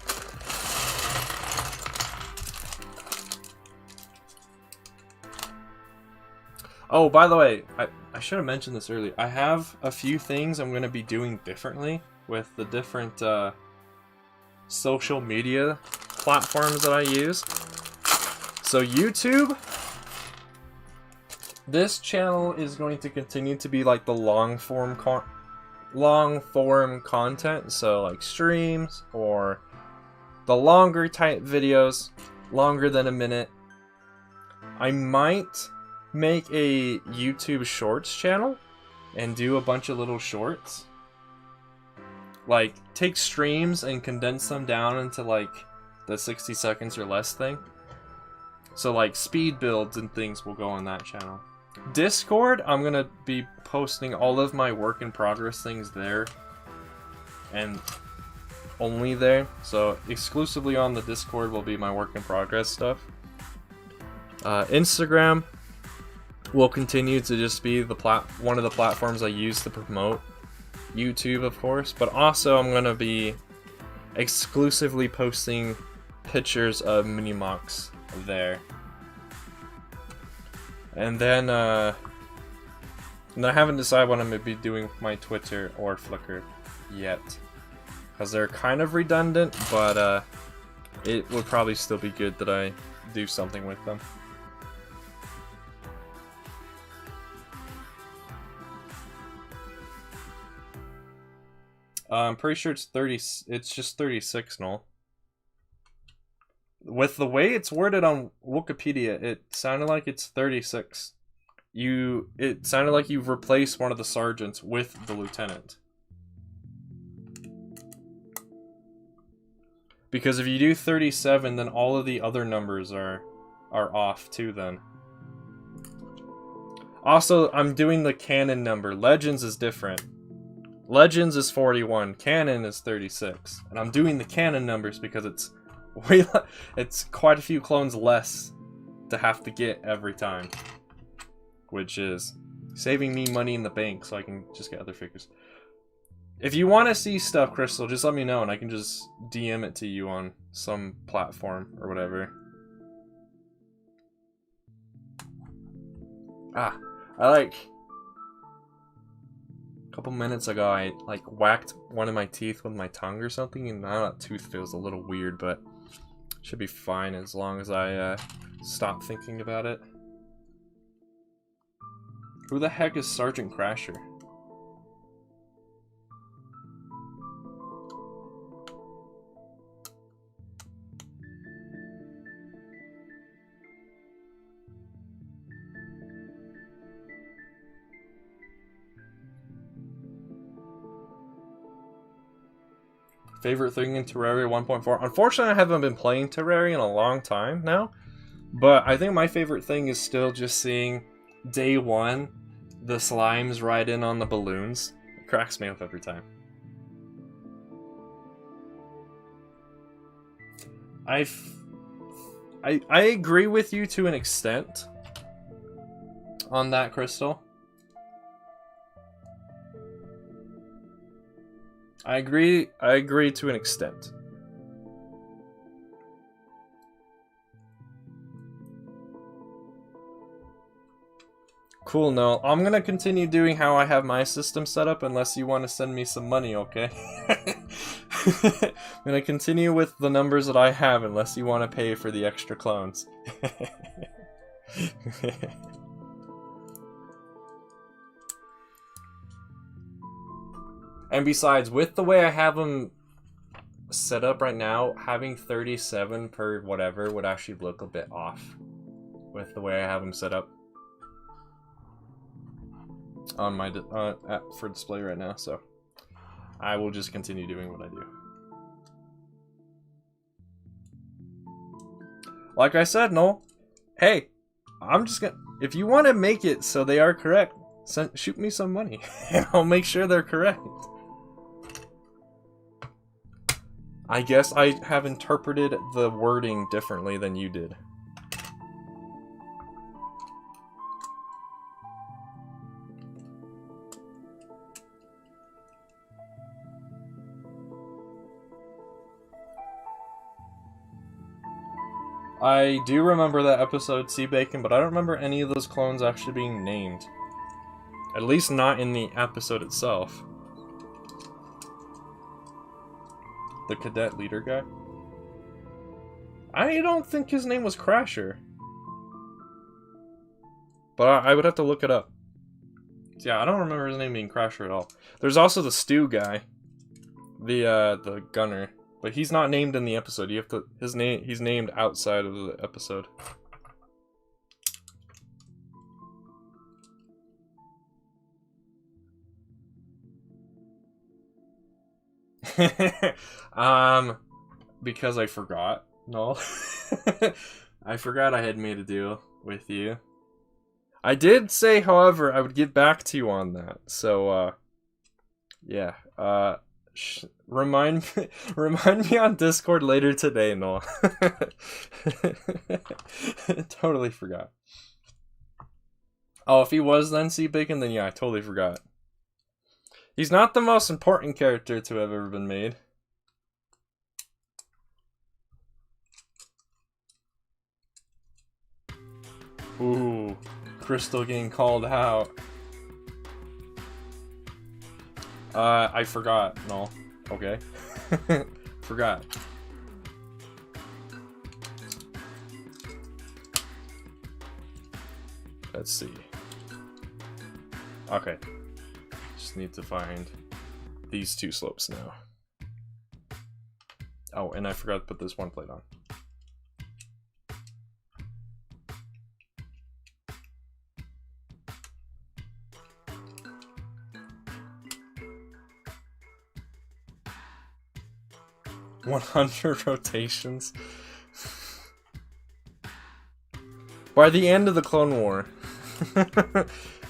Oh, by the way, I should have mentioned this earlier. I have a few things I'm going to be doing differently with the different social media platforms that I use. So YouTube, this channel is going to continue to be like the long form content, so like streams or the longer type videos, longer than a minute. I might make a YouTube Shorts channel and do a bunch of little shorts. Like, take streams and condense them down into like the 60 seconds or less thing. So like speed builds and things will go on that channel. Discord, I'm gonna be posting all of my work in progress things there. And only there. So exclusively on the Discord will be my work in progress stuff. Instagram will continue to just be the one of the platforms I use to promote YouTube, of course, but also I'm gonna be exclusively posting pictures of mini-mocks there. And then I haven't decided what I'm gonna be doing with my Twitter or Flickr yet, because they're kind of redundant, but it would probably still be good that I do something with them. I'm pretty sure it's 30. It's just 36, Noel. With the way it's worded on Wikipedia, it sounded like it's 36. It sounded like you've replaced one of the sergeants with the lieutenant. Because if you do 37, then all of the other numbers are off too then. Also, I'm doing the canon number. Legends is different. Legends is 41, canon is 36. And I'm doing the canon numbers because it's quite a few clones less to have to get every time. Which is saving me money in the bank so I can just get other figures. If you want to see stuff, Crystal, just let me know and I can just DM it to you on some platform or whatever. Ah, a couple minutes ago I like whacked one of my teeth with my tongue or something, and now that tooth feels a little weird, but should be fine as long as I stop thinking about it. Who the heck is Sergeant Crasher? Favorite thing in Terraria 1.4? Unfortunately, I haven't been playing Terraria in a long time now, but I think my favorite thing is still just seeing day one, the slimes ride in on the balloons. It cracks me up every time. I agree with you to an extent on that, Crystal. I agree to an extent. Cool, no. I'm gonna continue doing how I have my system set up unless you want to send me some money, okay? I'm gonna continue with the numbers that I have unless you want to pay for the extra clones. And besides, with the way I have them set up right now, having 37 per whatever would actually look a bit off with the way I have them set up on my app for display right now, so I will just continue doing what I do. Like I said, Noel, hey, I'm just gonna, if you want to make it so they are correct, shoot me some money and I'll make sure they're correct. I guess I have interpreted the wording differently than you did. I do remember that episode, Sea Bacon, but I don't remember any of those clones actually being named. At least not in the episode itself. The cadet leader guy? I don't think his name was Crasher. But I would have to look it up. Yeah, I don't remember his name being Crasher at all. There's also the stew guy. The gunner. But he's not named in the episode. You have to he's named outside of the episode. Because I forgot. No. I forgot I had made a deal with you. I did say, however, I would get back to you on that. So, yeah. Remind me on Discord later today, Noel. Totally forgot. Oh, if he was then C Bacon, then yeah, I totally forgot. He's not the most important character to have ever been made. Ooh, Crystal getting called out. I forgot. No. Okay. Forgot. Let's see. Okay. Just need to find these two slopes now. Oh, and I forgot to put this one plate on. $100 rotations. By the end of the Clone War.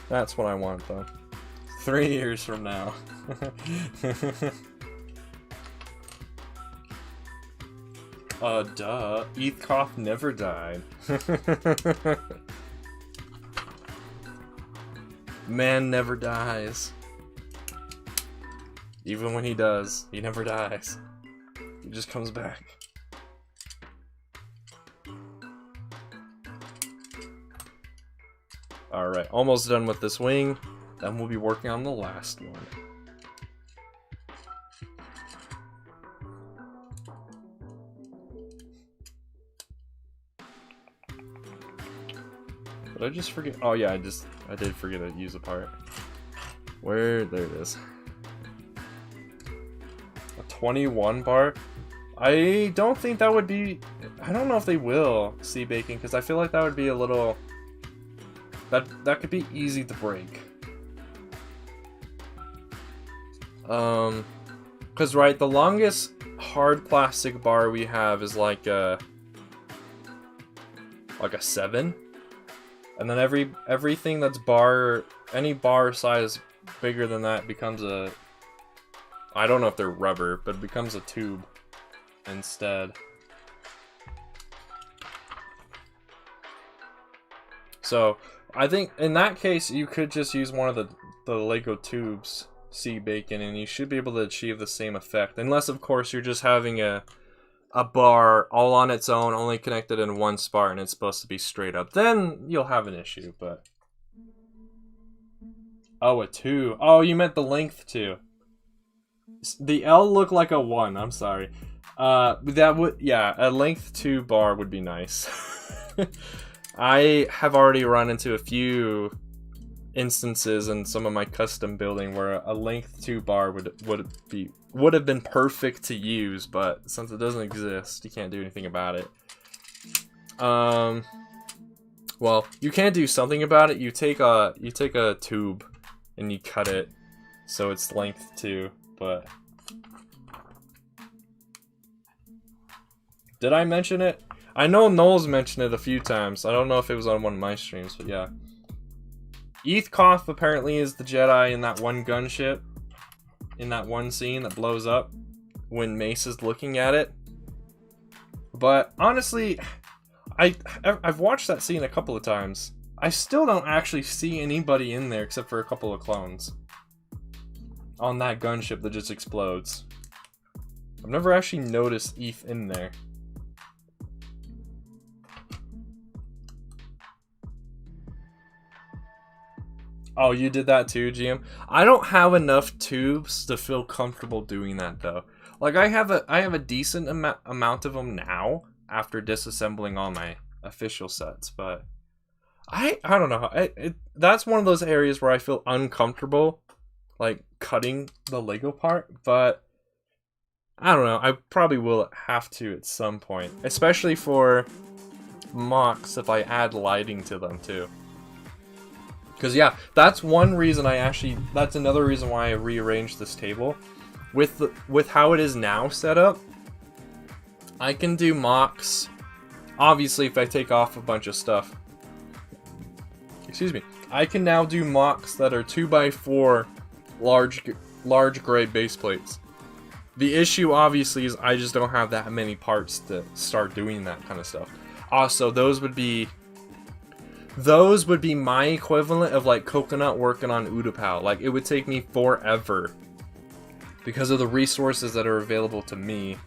That's what I want, though. 3 years from now. Duh. Eathcoff never died. Man never dies. Even when he does, he never dies. He just comes back. Alright, almost done with this wing. Then we'll be working on the last one. Did I just forget? Oh yeah, I did forget to use a part. There it is. A 21 bar? I don't think that would be... I don't know if they will see baking, because I feel like that would be a little... That could be easy to break. Because right, the longest hard plastic bar we have is like a 7, and then everything that's any bar size bigger than that becomes a... I don't know if they're rubber, but it becomes a tube instead. So I think in that case you could just use one of the Lego tubes, C Bacon, and you should be able to achieve the same effect. Unless of course you're just having a bar all on its own, only connected in one spot, and it's supposed to be straight up. Then you'll have an issue, but... Oh, a 2. Oh, you meant the length 2. The L looked like a 1, I'm sorry. That would... Yeah, a length 2 bar would be nice. I have already run into a few instances in some of my custom building where a length 2 bar would have been perfect to use, but since it doesn't exist, you can't do anything about it. Well, you can do something about it. You take a tube and you cut it so it's length 2, but did I mention it? I know Noel's mentioned it a few times. I don't know if it was on one of my streams, but yeah. Eathcoff apparently is the Jedi in that one gunship. In that one scene that blows up when Mace is looking at it. But honestly, I've watched that scene a couple of times. I still don't actually see anybody in there except for a couple of clones. On that gunship that just explodes. I've never actually noticed Eth in there. Oh, you did that too, GM? I don't have enough tubes to feel comfortable doing that, though. Like I have a decent amount of them now after disassembling all my official sets, but I don't know. That's one of those areas where I feel uncomfortable, like cutting the Lego part, but I don't know. I probably will have to at some point, especially for mocks if I add lighting to them too. Because yeah, that's one reason that's another reason why I rearranged this table. With how it is now set up, I can do mocks, obviously if I take off a bunch of stuff. Excuse me. I can now do mocks that are 2x4 large gray base plates. The issue obviously is I just don't have that many parts to start doing that kind of stuff. Also, those would be my equivalent of like Coconut working on Utapau. Like it would take me forever. Because of the resources that are available to me,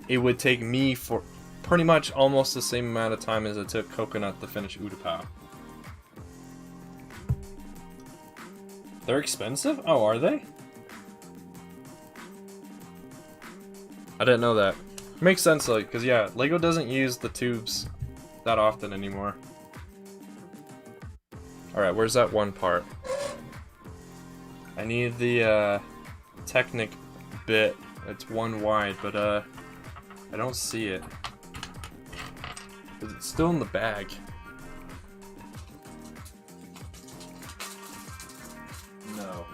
it would take me for pretty much almost the same amount of time as it took Coconut to finish Utapau. They're expensive? Oh, are they? I didn't know that. Makes sense though, because yeah, Lego doesn't use the tubes that often anymore. Alright, where's that one part? I need the Technic bit. It's one wide, but I don't see it. Is it still in the bag? No.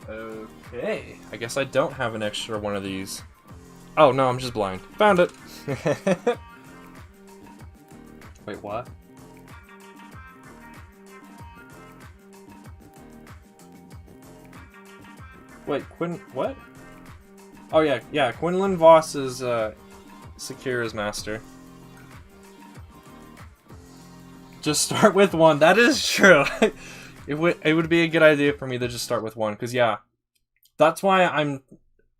Okay. I guess I don't have an extra one of these. Oh no, I'm just blind. Found it! Wait, what? Wait, what? Oh yeah, Quinlan Voss is Sakura's master. Just start with one. That is true. It would be a good idea for me to just start with one, because yeah, that's why I'm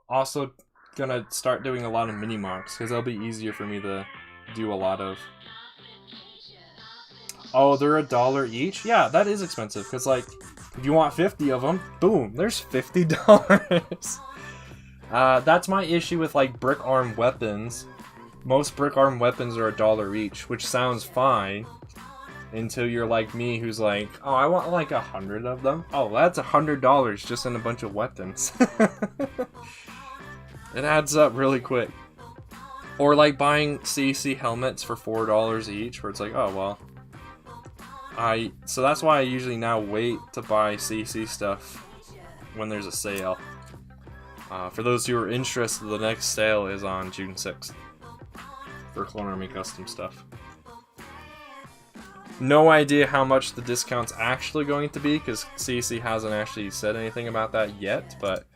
also gonna start doing a lot of mini mocks, because that'll be easier for me to do a lot of. Oh, they're $1 each? Yeah, that is expensive, because like, if you want 50 of them, boom, there's $50. That's my issue with like brick arm weapons. Most brick arm weapons are $1 each, which sounds fine. Until you're like me, who's like, oh, I want like 100 of them. Oh, that's $100 just in a bunch of weapons. It adds up really quick. Or like buying CC helmets for $4 each, where it's like, oh well. So that's why I usually now wait to buy CC stuff when there's a sale. For those who are interested, the next sale is on June 6th for Clone Army custom stuff. No idea how much the discount's actually going to be, because CC hasn't actually said anything about that yet, but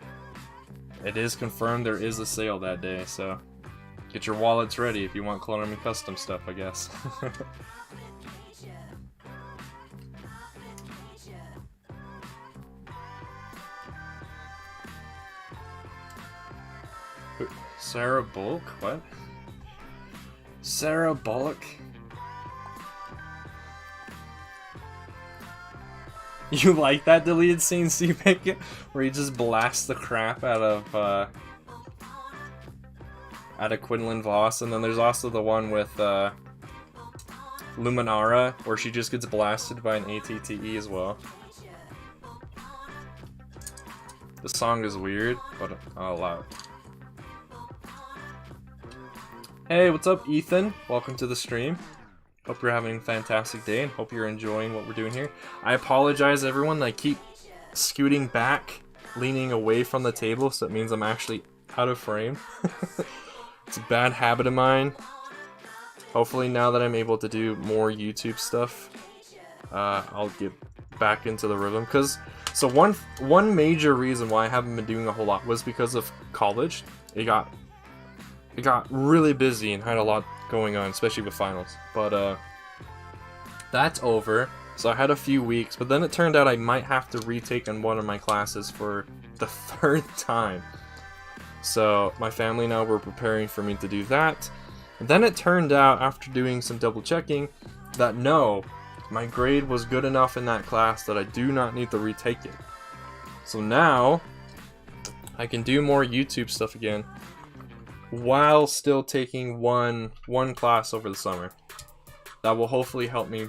it is confirmed there is a sale that day, so get your wallets ready if you want Clone Army custom stuff, I guess. Sarah Bullock? What? Sarah Bullock? You like that deleted scene, C-Pick? Where he just blasts the crap out of Quinlan Voss, and then there's also the one with Luminara, where she just gets blasted by an ATTE as well. The song is weird, but I'll allow it. Hey, what's up, Ethan? Welcome to the stream. Hope you're having a fantastic day and hope you're enjoying what we're doing here. I apologize, everyone. I keep scooting back, leaning away from the table, so it means I'm actually out of frame. It's a bad habit of mine. Hopefully, now that I'm able to do more YouTube stuff, I'll get back into the rhythm. So one major reason why I haven't been doing a whole lot was because of college. It got really busy and had a lot going on, especially with finals. But that's over. So I had a few weeks, but then it turned out I might have to retake on one of my classes for the 3rd time. So my family now were preparing for me to do that. And then it turned out, after doing some double checking, that no, my grade was good enough in that class that I do not need to retake it. So now I can do more YouTube stuff again while still taking one class over the summer. That will hopefully help me,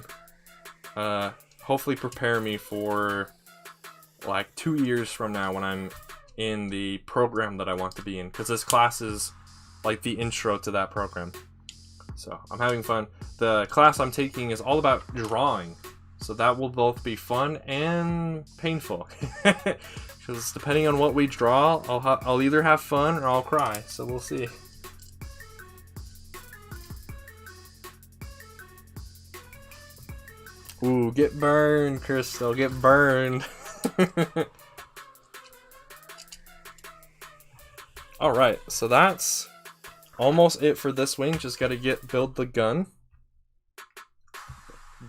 hopefully prepare me for like 2 years from now when I'm in the program that I want to be in, because this class is like the intro to that program. So I'm having fun. The class I'm taking is all about drawing, so that will both be fun and painful. Because depending on what we draw, I'll either have fun or I'll cry. So we'll see. Ooh, get burned, Crystal. Get burned. Alright, so that's almost it for this wing. Just gotta build the gun.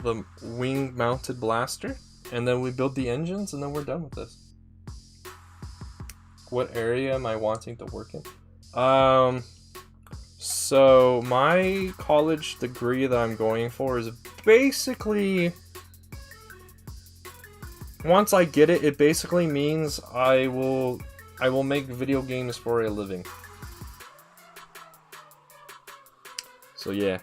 The wing mounted blaster. And then we build the engines and then we're done with this. What area am I wanting to work in? So my college degree that I'm going for is basically, once I get it, it basically means I will make video games for a living. So yeah.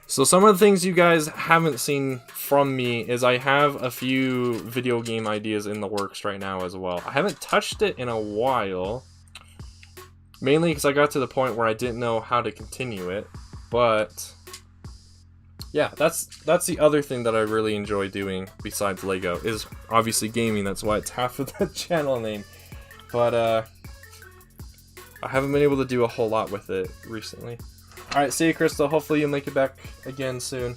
So some of the things you guys haven't seen from me is I have a few video game ideas in the works right now as well. I haven't touched it in a while, mainly because I got to the point where I didn't know how to continue it. But yeah, that's the other thing that I really enjoy doing besides Lego, is obviously gaming. That's why it's half of the channel name. But I haven't been able to do a whole lot with it recently. Alright, see you, Crystal. Hopefully you'll make it back again soon.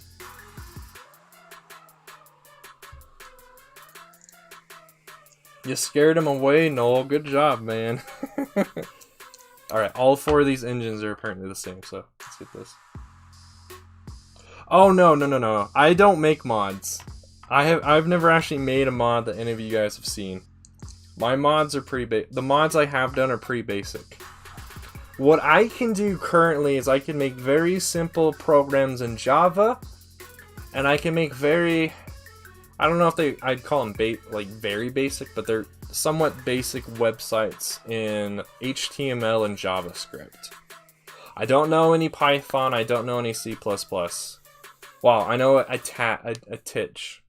You scared him away, Noel. Good job, man. Alright, all 4 of these engines are apparently the same, so let's get this. Oh, no. I don't make mods. I've never actually made a mod that any of you guys have seen. My mods are the mods I have done are pretty basic. What I can do currently is I can make very simple programs in Java, and I can make I don't know if I'd call them very basic, but they're somewhat basic websites in HTML and JavaScript. I don't know any Python, I don't know any C++. Well, I know a titch.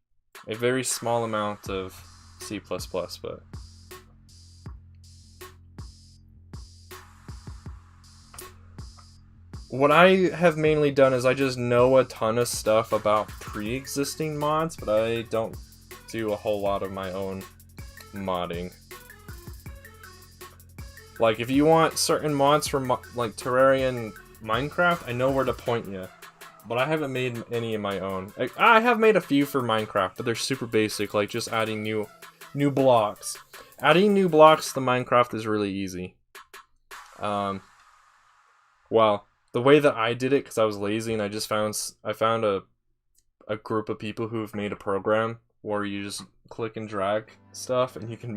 A very small amount of C++, but what I have mainly done is I just know a ton of stuff about pre-existing mods, but I don't do a whole lot of my own modding. Like, if you want certain mods from like Terraria and Minecraft, I know where to point you. But I haven't made any of my own. I have made a few for Minecraft, but they're super basic, like just adding new blocks. Adding new blocks to Minecraft is really easy. Well, the way that I did it, because I was lazy and I found a group of people who've made a program where you just click and drag stuff and you can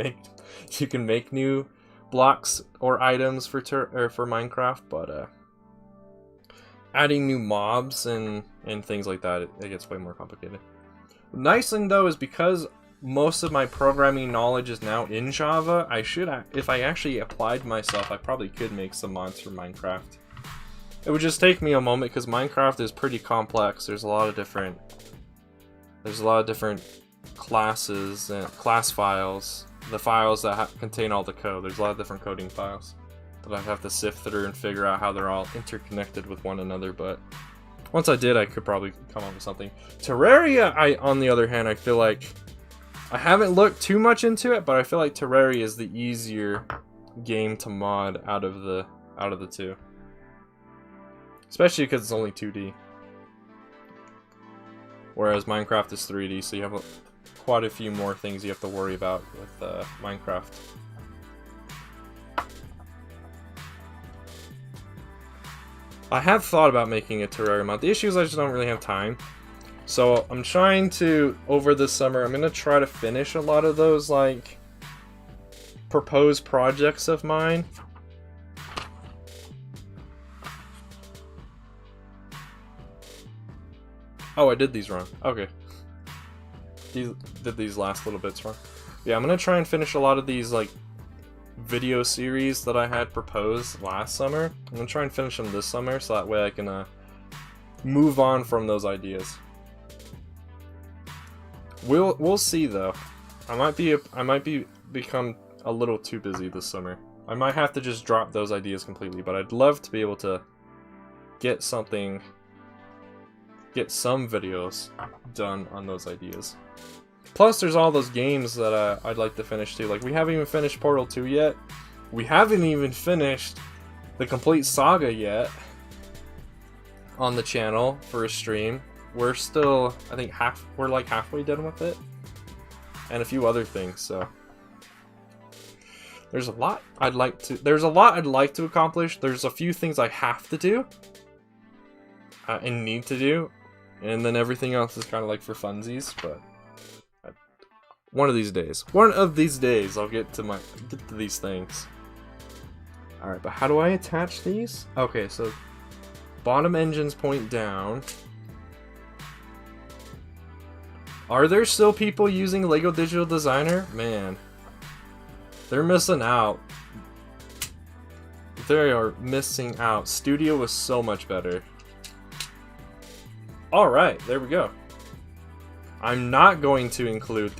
make new blocks or items for Minecraft, but adding new mobs and things like that, it gets way more complicated. The nice thing though is because most of my programming knowledge is now in Java, if I actually applied myself, I probably could make some mods for Minecraft. It would just take me a moment because Minecraft is pretty complex. There's a lot of different classes and class files. The files that contain all the code. There's a lot of different coding files that I have to sift through and figure out how they're all interconnected with one another, but once I did, I could probably come up with something. Terraria, on the other hand, I feel like I haven't looked too much into it, but I feel like Terraria is the easier game to mod out of the two. Especially because it's only 2D. Whereas Minecraft is 3D, so you have quite a few more things you have to worry about with Minecraft. I have thought about making a Terraria mod. The issue is I just don't really have time. So I'm trying to, over this summer, I'm going to try to finish a lot of those, like, proposed projects of mine. Oh, I did these wrong. Okay. Did these last little bits wrong. Yeah, I'm going to try and finish a lot of these, like, video series that I had proposed last summer. I'm gonna try and finish them this summer, so that way I can move on from those ideas. We'll see though. I might become a little too busy this summer. I might have to just drop those ideas completely, but I'd love to be able to get some videos done on those ideas. Plus, there's all those games that I'd like to finish too. Like, we haven't even finished Portal 2 yet. We haven't even finished the complete saga yet on the channel for a stream. We're still, I think, we're like halfway done with it, and a few other things. So there's a lot I'd like to accomplish. There's a few things I have to do and need to do, and then everything else is kind of like for funsies. But one of these days, I'll get to these things. All right, but how do I attach these? Okay, so bottom engines point down. Are there still people using Lego Digital Designer? Man, they're missing out. They are missing out. Studio was so much better. Alright, there we go. I'm not going to include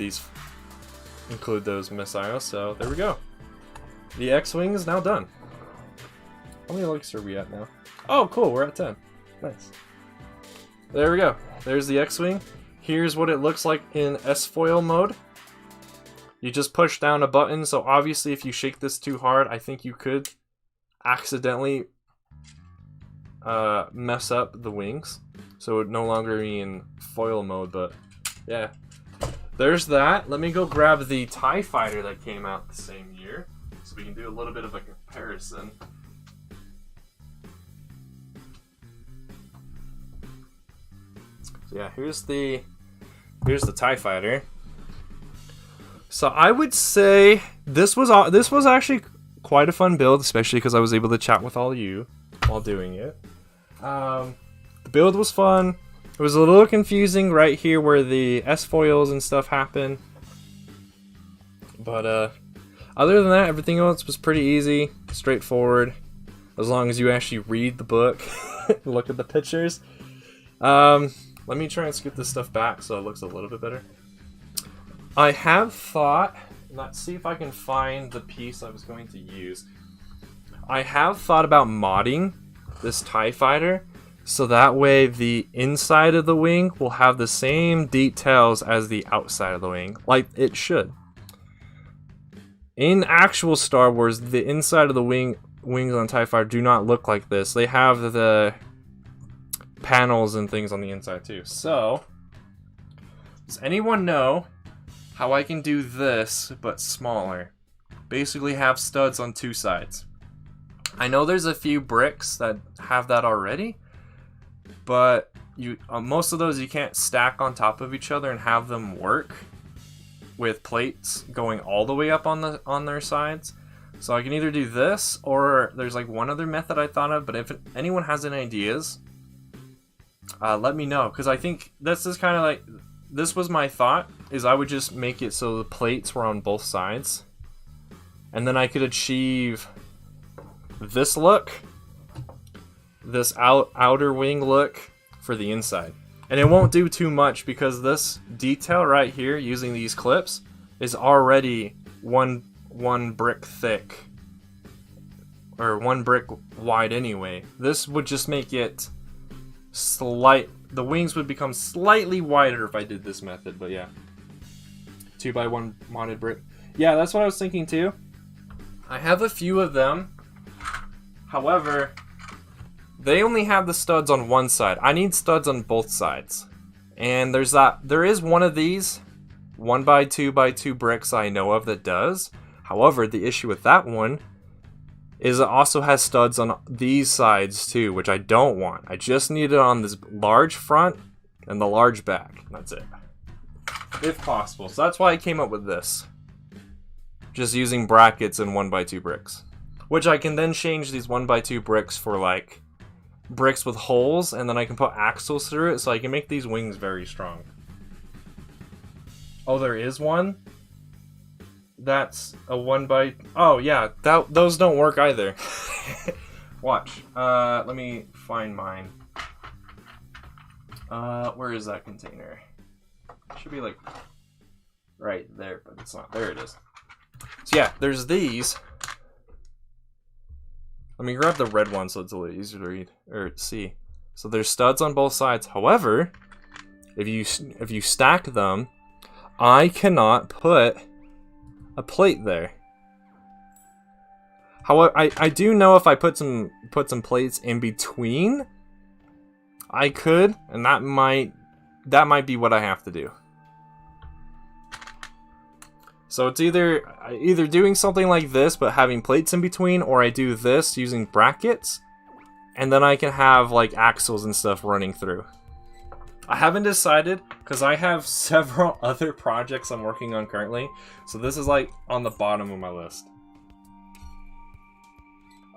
those missiles, so there we go. The X-Wing is now done. How many likes are we at now? Oh, cool, we're at 10. Nice. There we go. There's the X-Wing. Here's what it looks like in S-foil mode. You just push down a button, so obviously if you shake this too hard, I think you could accidentally mess up the wings. So it would no longer be in foil mode, but yeah. There's that. Let me go grab the TIE Fighter that came out the same year, so we can do a little bit of a comparison. So yeah, here's the TIE Fighter. So I would say this was actually quite a fun build, especially because I was able to chat with all of you while doing it. The build was fun. It was a little confusing right here where the S-foils and stuff happen. But other than that, everything else was pretty easy, straightforward, as long as you actually read the book, look at the pictures. Let me try and scoot this stuff back so it looks a little bit better. I have thought, let's see if I can find the piece I was going to use. I have thought about modding this TIE Fighter, so that way the inside of the wing will have the same details as the outside of the wing, like it should. In actual Star Wars, the inside of the wings on TIE Fighter do not look like this. They have the panels and things on the inside too. So, does anyone know how I can do this but smaller? Basically have studs on two sides. I know there's a few bricks that have that already, but most of those you can't stack on top of each other and have them work with plates going all the way up on their sides. So I can either do this, or there's like one other method I thought of, but if anyone has any ideas, let me know, because I think this is kind of like, this was my thought, is I would just make it so the plates were on both sides, and then I could achieve this look, this outer wing look for the inside. And it won't do too much because this detail right here using these clips is already one brick thick, or one brick wide anyway. This would just make it the wings would become slightly wider if I did this method, but yeah. 2x1 modded brick. Yeah, that's what I was thinking too. I have a few of them. However, they only have the studs on one side. I need studs on both sides. And there is one of these 1x2x2 bricks I know of that does. However, the issue with that one is it also has studs on these sides too, which I don't want. I just need it on this large front and the large back. That's it. If possible. So that's why I came up with this. Just using brackets and 1x2 bricks. Which I can then change these 1x2 bricks for like bricks with holes, and then I can put axles through it, so I can make these wings very strong. Oh, there is one? that's a 1x. Oh yeah, those don't work either. Watch. Let me find mine. Where is that container? It should be like right there, but it's not. There it is. So yeah, there's these. Let me grab the red one so it's a little easier to read or see. So there's studs on both sides. However, if you stack them, I cannot put a plate there. However, I do know if I put some plates in between, I could, and that might be what I have to do. So it's either doing something like this but having plates in between, or I do this using brackets, and then I can have like axles and stuff running through. I haven't decided because I have several other projects I'm working on currently, so this is like on the bottom of my list.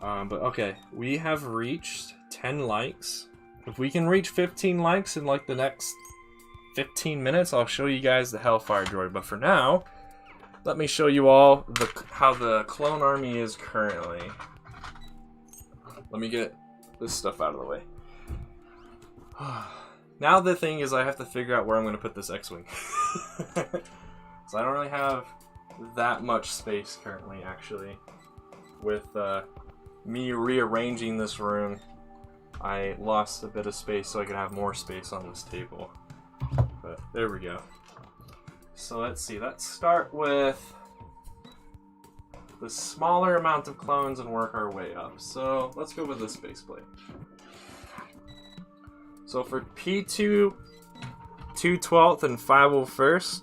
But okay, we have reached 10 likes. If we can reach 15 likes in like the next 15 minutes, I'll show you guys the Hellfire droid. But for now, let me show you all how the clone army is currently. Let me get this stuff out of the way. Now the thing is I have to figure out where I'm going to put this X-Wing. So I don't really have that much space currently, actually. With me rearranging this room, I lost a bit of space so I could have more space on this table. But there we go. So let's see, let's start with the smaller amount of clones and work our way up. So let's go with this base plate. So for P2, 2/12, and 501st,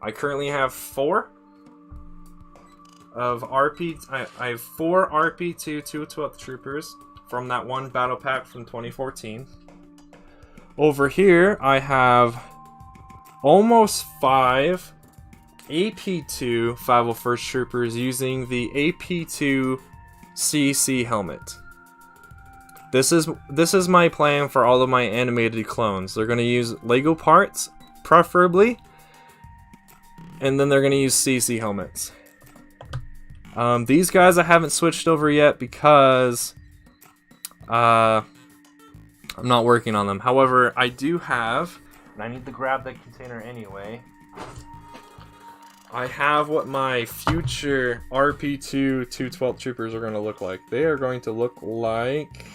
I currently have 4 of RP. I have 4 RP2 2/12 troopers from that one battle pack from 2014. Over here, I have almost 5 AP2 501st troopers using the AP2 CC helmet. This is my plan for all of my animated clones. They're going to use Lego parts, preferably, and then they're going to use CC helmets. These guys I haven't switched over yet because I'm not working on them. However, I do have, and I need to grab that container anyway. I have what my future RP2 2/12 troopers are going to look like. They are going to look like...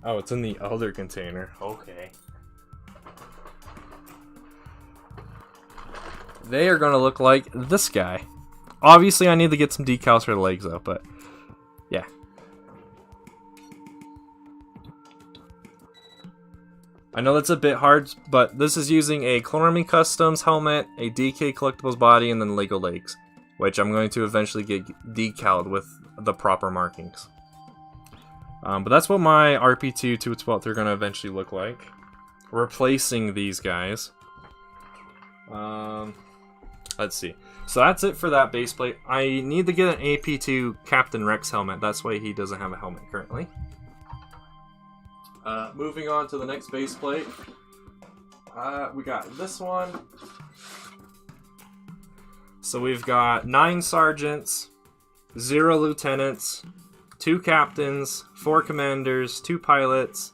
Oh, it's in the other container. Okay. They are going to look like this guy. Obviously, I need to get some decals for the legs though, but yeah. I know that's a bit hard, but this is using a Clone Army Customs helmet, a DK Collectibles body, and then Lego legs, which I'm going to eventually get decaled with the proper markings. But that's what my RP2 2/12 are going to eventually look like, replacing these guys. Let's see. So that's it for that base plate. I need to get an AP2 Captain Rex helmet. That's why he doesn't have a helmet currently. Moving on to the next base plate. We got this one. So we've got 9 sergeants, 0 lieutenants, 2 captains, 4 commanders, 2 pilots,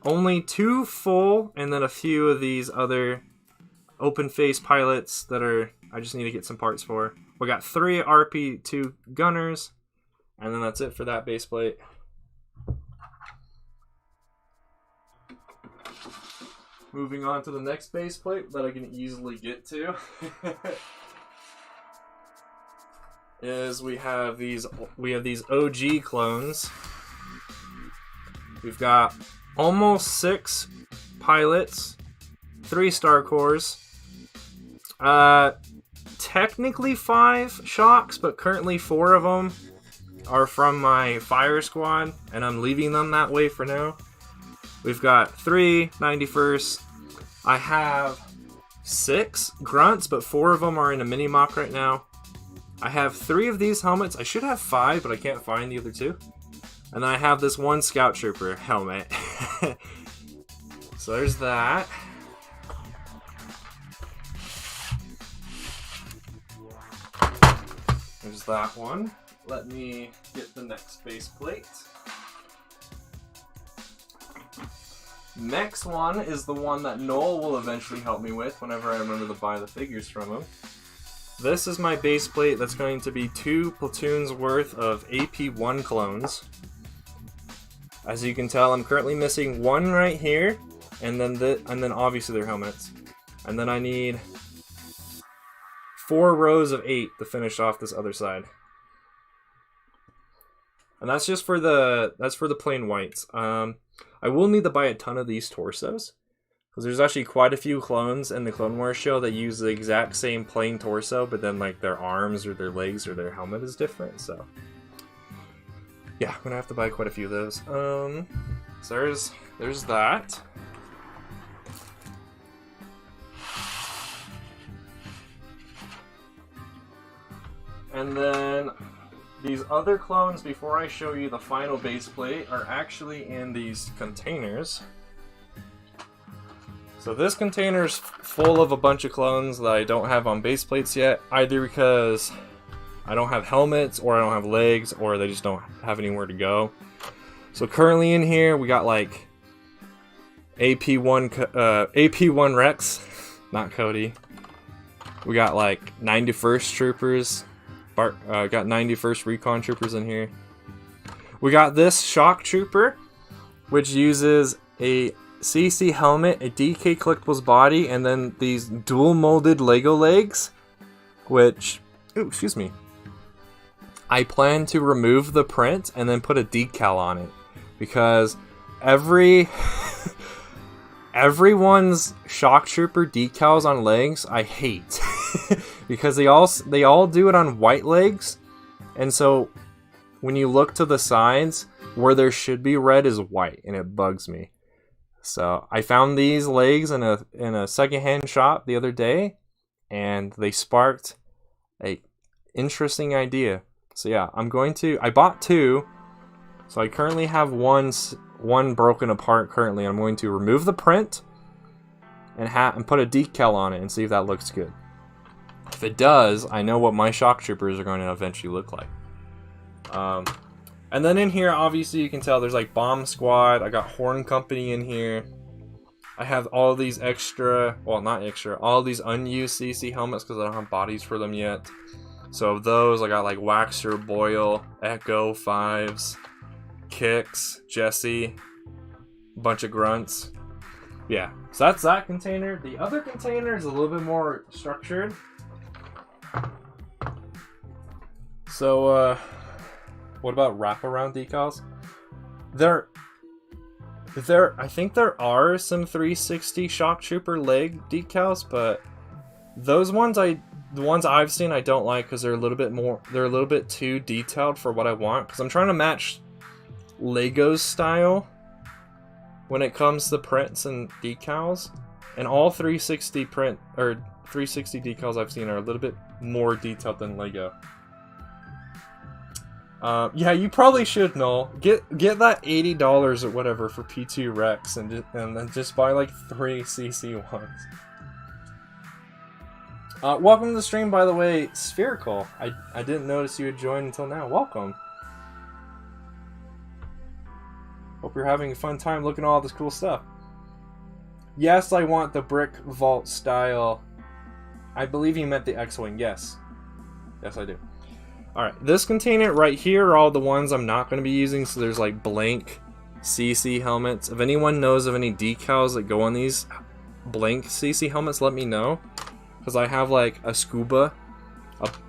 only 2 full, and then a few of these other open face pilots that I just need to get some parts for. We got 3 RP2 gunners, and then that's it for that base plate. Moving on to the next base plate that I can easily get to is we have these OG clones. We've got almost 6 pilots, 3 Star Cores, technically 5 shocks, but currently 4 of them are from my fire squad, and I'm leaving them that way for now. We've got 3 91st. I have 6 grunts, but 4 of them are in a mini mock right now. I have 3 of these helmets. I should have 5, but I can't find the other 2. And then I have this 1 Scout Trooper helmet. So there's that. that one. Let me get the next base plate. Next one is the one that Noel will eventually help me with whenever I remember to buy the figures from him. This is my base plate that's going to be 2 platoons worth of AP1 clones. As you can tell, I'm currently missing 1 right here, and then obviously their helmets. And then I need 4 rows of 8 to finish off this other side. And that's just for the plain whites. I will need to buy a ton of these torsos, because there's actually quite a few clones in the Clone Wars show that use the exact same plain torso, but then like their arms or their legs or their helmet is different. So yeah, I'm gonna have to buy quite a few of those. So there's that. And then these other clones, before I show you the final base plate, are actually in these containers. So this container is full of a bunch of clones that I don't have on base plates yet, either because I don't have helmets, or I don't have legs, or they just don't have anywhere to go. So currently in here, we got like AP1 Rex, not Cody. We got like 91st Troopers. Got 91st Recon Troopers in here. We got this Shock Trooper, which uses a CC helmet, a DK Collectibles body, and then these dual molded Lego legs, which, ooh, excuse me, I plan to remove the print and then put a decal on it, because everyone's Shock Trooper decals on legs I hate. Because they all do it on white legs, and so when you look to the sides, where there should be red is white, and it bugs me. So I found these legs in a secondhand shop the other day, and they sparked a interesting idea. So yeah, I bought 2, so I currently have one broken apart currently. I'm going to remove the print and put a decal on it and see if that looks good. If it does, I know what my Shock Troopers are going to eventually look like. And then in here, obviously you can tell there's like Bomb Squad. I got Horn Company in here. I have all these extra, well not extra, all these unused CC helmets because I don't have bodies for them yet. So of those, I got like Waxer, Boyle, Echo, Fives, Kicks, Jesse, a bunch of grunts. Yeah, so that's that container. The other container is a little bit more structured. So, what about wraparound decals? I think there are some 360 Shock Trooper leg decals, but those ones the ones I've seen I don't like because they're a little bit too detailed for what I want, because I'm trying to match Lego's style when it comes to prints and decals, and all 360 decals I've seen are a little bit more detailed than Lego. Yeah, you probably should, Noel. Get that $80 or whatever for P2 Rex, and then just buy like 3 CC ones. Welcome to the stream, by the way, Spherical. I didn't notice you had joined until now. Welcome. Hope you're having a fun time looking at all this cool stuff. Yes, I want the brick vault style. I believe you meant the X-Wing, yes. Yes, I do. Alright, this container right here are all the ones I'm not going to be using, so there's like blank CC helmets. If anyone knows of any decals that go on these blank CC helmets, let me know. Because I have like a scuba,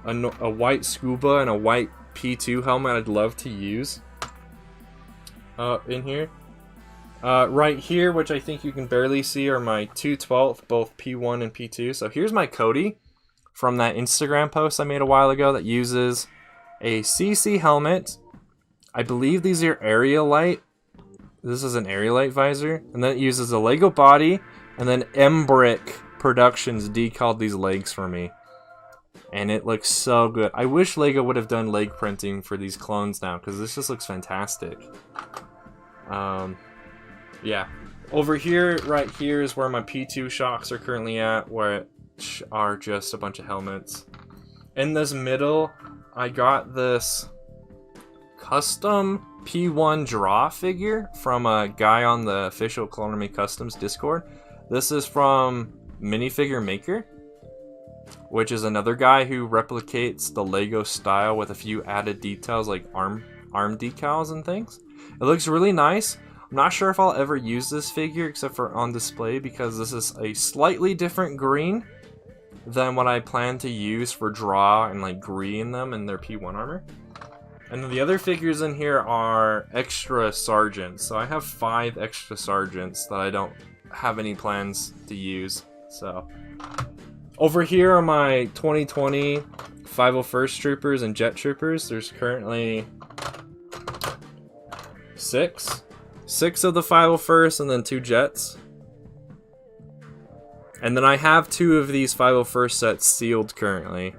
a white scuba and a white P2 helmet I'd love to use in here. Right here, which I think you can barely see, are my 2/12, both P1 and P2. So here's my Cody from that Instagram post I made a while ago that uses a CC helmet. I believe these are Aerolite. This is an Aerolite visor. And then it uses a Lego body. And then M-Brick Productions decaled these legs for me. And it looks so good. I wish Lego would have done leg printing for these clones now, because this just looks fantastic. Yeah. Over here, right here, is where my P2 shocks are currently at, which are just a bunch of helmets. In this middle, I got this custom P1 draw figure from a guy on the official ClonePlays Customs Discord. This is from Minifigure Maker, which is another guy who replicates the Lego style with a few added details like arm decals and things. It looks really nice. I'm not sure if I'll ever use this figure except for on display because this is a slightly different green than what I plan to use for draw and like green them in their P1 armor. And then the other figures in here are extra sergeants. So I have 5 extra sergeants that I don't have any plans to use. So over here are my 2020 501st troopers and jet troopers. There's currently 6 of the 501st and then 2 jets. And then I have 2 of these 501st sets sealed currently.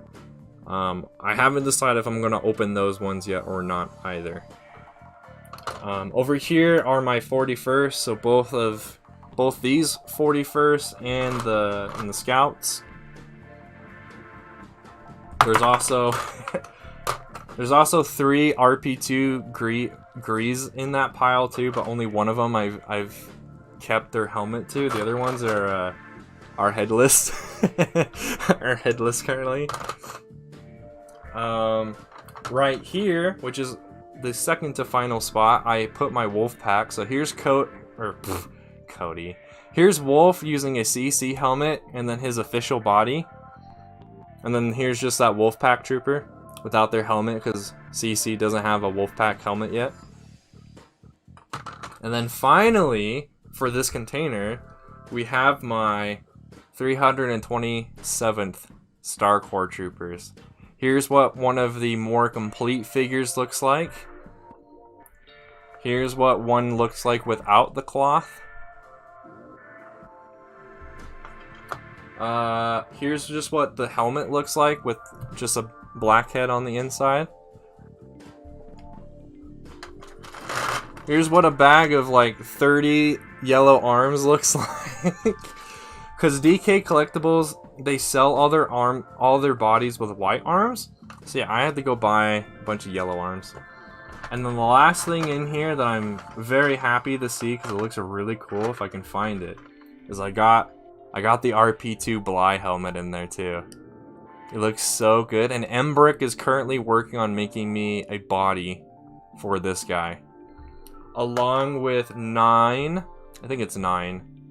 I haven't decided if I'm going to open those ones yet or not either. Over here are my 41st, so both these 41st and the scouts. There's also there's also 3 RP2 Grees in that pile too, but only one of them I've kept their helmet to. The other ones are headless. are headless currently. Right here, which is the second to final spot, I put my wolf pack. So here's Cody. Here's Wolf using a CC helmet and then his official body. And then here's just that wolf pack trooper without their helmet because CC doesn't have a wolf pack helmet yet. And then finally, for this container, we have my 327th Star Corps troopers. Here's what one of the more complete figures looks like. Here's what one looks like without the cloth. Here's just what the helmet looks like with just a black head on the inside. Here's what a bag of like 30 yellow arms looks like. Because DK Collectibles, they sell all their bodies with white arms. So yeah, I had to go buy a bunch of yellow arms. And then the last thing in here that I'm very happy to see because it looks really cool if I can find it, is I got the RP2 Bly helmet in there too. It looks so good, and Embrick is currently working on making me a body for this guy. Along with 9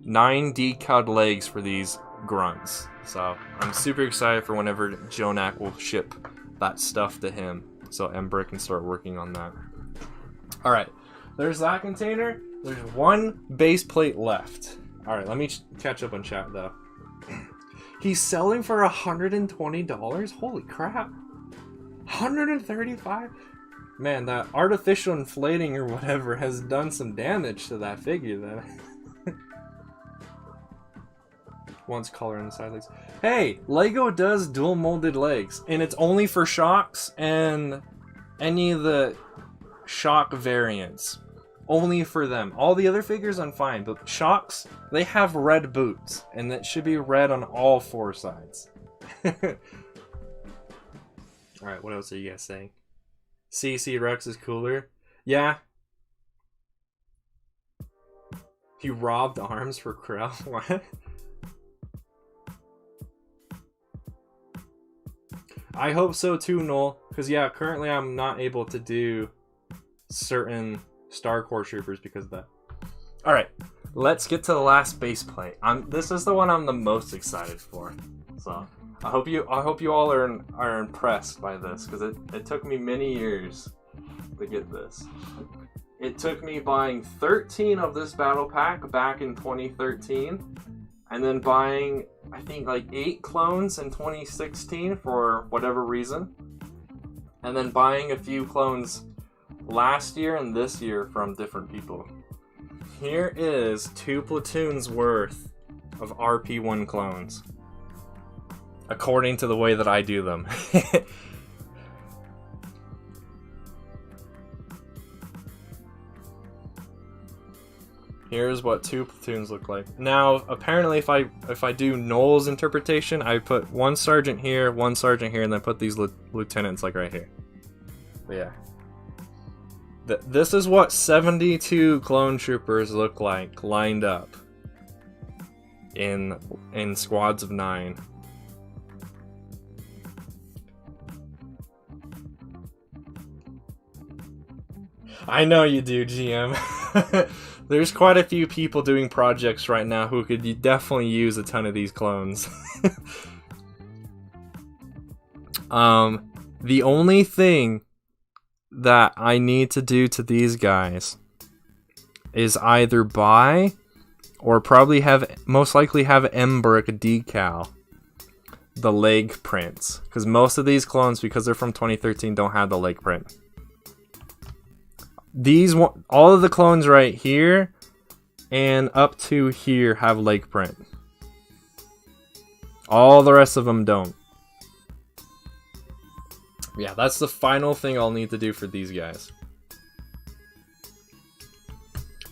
decaled legs for these grunts. So I'm super excited for whenever Jonak will ship that stuff to him, so Embrick can start working on that. Alright, there's that container. There's one base plate left. Alright, let me catch up on chat though. He's selling for $120? Holy crap. 135? Man, that artificial inflating or whatever has done some damage to that figure then. Wants color on the side legs. Hey, Lego does dual molded legs, and it's only for shocks and any of the shock variants. Only for them. All the other figures I'm fine, but shocks, they have red boots, and that should be red on all 4 sides. Alright, what else are you guys saying? CC Rex is cooler? Yeah. He robbed arms for Krell? What? I hope so too, Noel. Because yeah, currently I'm not able to do certain Star Corps troopers because of that. Alright, let's get to the last base plate. This is the one I'm the most excited for. So I hope you all are impressed by this, because it took me many years to get this. It took me buying 13 of this battle pack back in 2013, and then buying I think like 8 clones in 2016 for whatever reason, and then buying a few clones last year and this year from different people. Here is 2 platoons worth of RP1 clones, according to the way that I do them. Here's what 2 platoons look like. Now, apparently, if I do Noel's interpretation, I put 1 sergeant here, 1 sergeant here, and then put these lieutenants like right here. But yeah. This is what 72 clone troopers look like lined up in squads of 9. I know you do, GM. There's quite a few people doing projects right now who could definitely use a ton of these clones. The only thing that I need to do to these guys is either buy or probably most likely have Embrick decal the leg prints, because most of these clones, because they're from 2013, don't have the leg print. All of the clones right here and up to here have leg print. All the rest of them don't. Yeah, that's the final thing I'll need to do for these guys.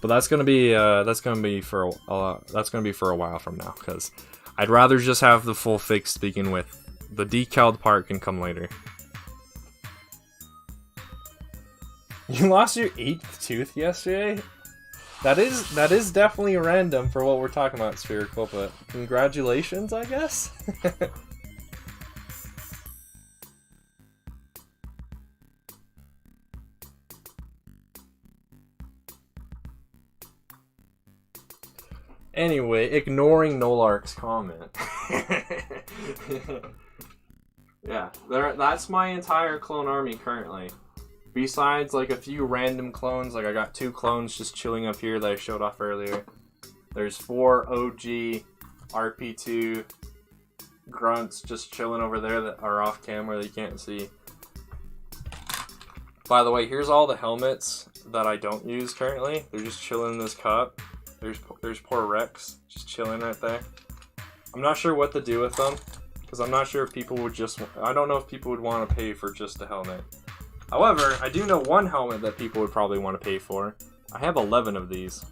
But that's gonna be for a while from now, because I'd rather just have the full fix to begin with. The decaled part can come later. You lost your 8th tooth yesterday? That is definitely random for what we're talking about, Spherical, but congratulations, I guess? Anyway, ignoring Nolark's comment. Yeah, that's my entire clone army currently. Besides, like, a few random clones, like I got 2 clones just chilling up here that I showed off earlier. There's 4 OG RP2 grunts just chilling over there that are off camera that you can't see. By the way, here's all the helmets that I don't use currently. They're just chilling in this cup. There's poor Rex just chilling right there. I'm not sure what to do with them, because I'm not sure if people would I don't know if people would want to pay for just a helmet. However, I do know one helmet that people would probably want to pay for. I have 11 of these.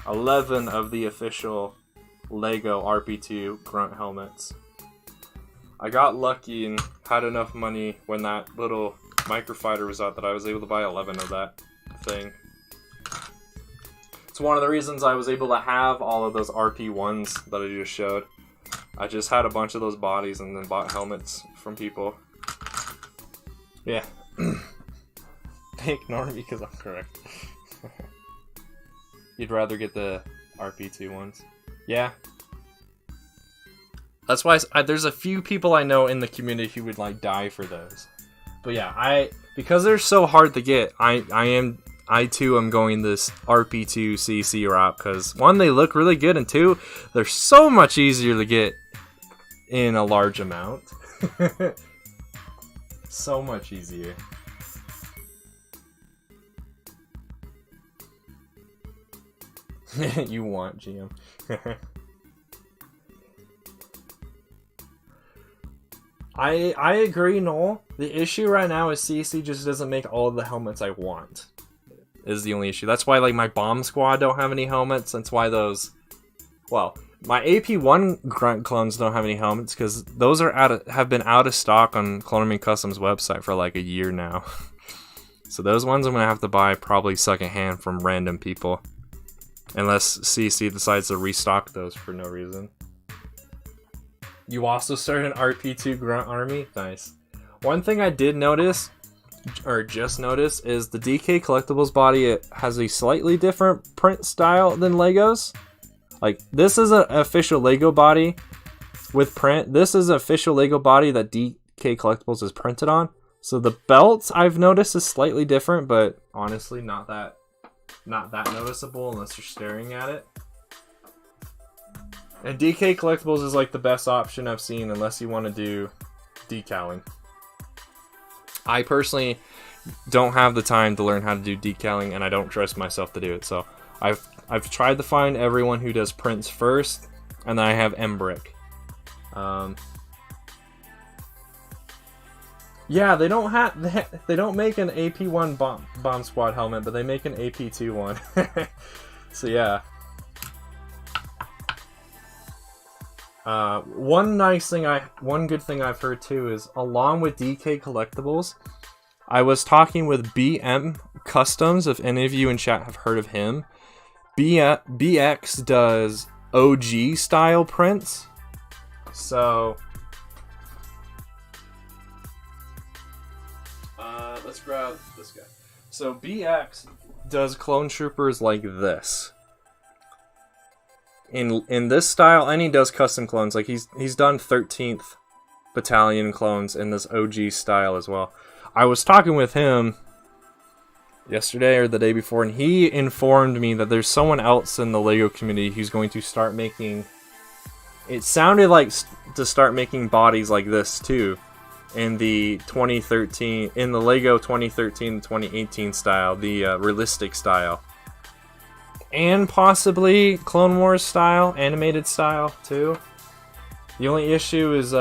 11 of the official LEGO RP2 grunt helmets. I got lucky and had enough money when that little microfighter was out that I was able to buy 11 of that thing. It's one of the reasons I was able to have all of those RP1s that I just showed. I just had a bunch of those bodies and then bought helmets from people. Yeah. They ignore me because I'm correct. You'd rather get the RP2 ones. Yeah. That's why there's a few people I know in the community who would like die for those. But yeah, because they're so hard to get, I too am going this RP2 CC route, because 1, they look really good, and 2, they're so much easier to get in a large amount. So much easier. You want GM. I agree, Noel. The issue right now is CC just doesn't make all of the helmets I want. Is the only issue. That's why, like, my bomb squad don't have any helmets. That's why those... Well, my AP1 grunt clones don't have any helmets, because those are have been out of stock on Clone Army Custom's website for like a year now. So those ones I'm going to have to buy probably secondhand from random people. Unless CC decides to restock those for no reason. You also started an RP2 grunt army? Nice. One thing I did notice, or just noticed, is the DK Collectibles body. It has a slightly different print style than Legos. Like, this is an official Lego body with print. This is an official Lego body that DK Collectibles is printed on. So the belt, I've noticed, is slightly different, but honestly not that noticeable unless you're staring at it. And DK Collectibles is like the best option I've seen unless you want to do decaling. I personally don't have the time to learn how to do decaling, and I don't trust myself to do it. So I've tried to find everyone who does prints first, and then I have Embrick. Yeah, they don't make an AP1 bomb squad helmet, but they make an AP2 one. So yeah. One good thing I've heard too is, along with DK Collectibles, I was talking with BM Customs, if any of you in chat have heard of him. BX does OG style prints. So let's grab this guy. So BX does clone troopers like this. In this style, and he does custom clones. Like he's done 13th Battalion clones in this OG style as well. I was talking with him yesterday or the day before, and he informed me that there's someone else in the LEGO community who's going to start making... It sounded like to start making bodies like this too, in the LEGO 2013-2018 style, the realistic style. And possibly Clone Wars style, animated style too. The only issue is,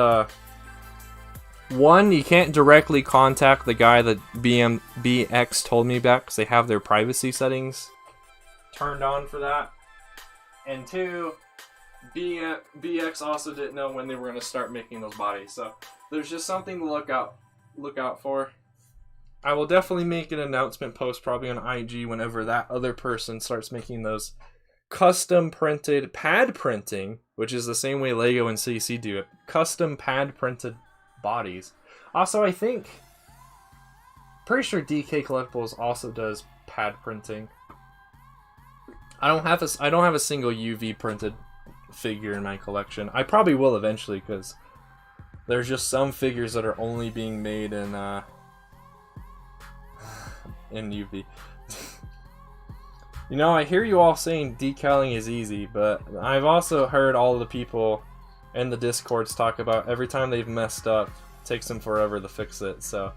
one, you can't directly contact the guy that BX told me about, because they have their privacy settings turned on for that. And two, BX also didn't know when they were going to start making those bodies. So there's just something to look out for. I will definitely make an announcement post probably on IG whenever that other person starts making those custom printed pad printing, which is the same way LEGO and CC do it. Custom pad printed bodies. Also, pretty sure DK Collectibles also does pad printing. I don't have a single UV printed figure in my collection. I probably will eventually, because there's just some figures that are only being made in UV. You know, I hear you all saying decaling is easy, but I've also heard all the people in the Discords talk about every time they've messed up, it takes them forever to fix it. So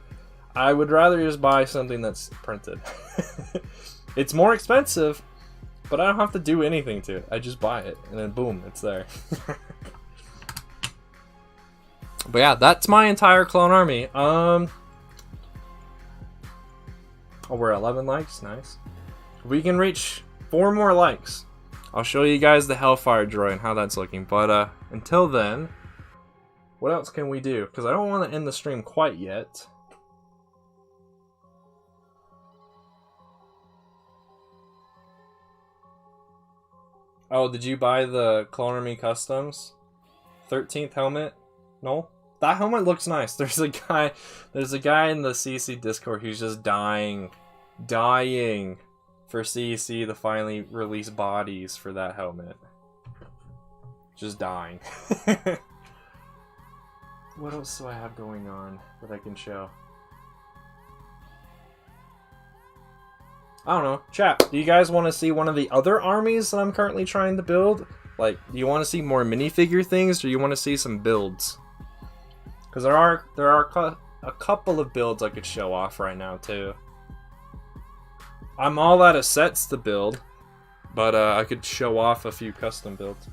I would rather just buy something that's printed. It's more expensive, but I don't have to do anything to it. I just buy it, and then boom, it's there. But yeah, that's my entire clone army. Oh, we're 11 likes, nice. We can reach 4 more likes. I'll show you guys the Hellfire droid and how that's looking. But until then, what else can we do? Because I don't want to end the stream quite yet. Oh, did you buy the Clone Army Customs 13th helmet? No? That helmet looks nice. There's a guy in the CC Discord who's just dying for CC to finally release bodies for that helmet. Just dying. What else do I have going on that I can show? I don't know. Chat, do you guys want to see one of the other armies that I'm currently trying to build? Like, do you want to see more minifigure things, or do you want to see some builds? Because there are a couple of builds I could show off right now too. I'm all out of sets to build, but I could show off a few custom builds.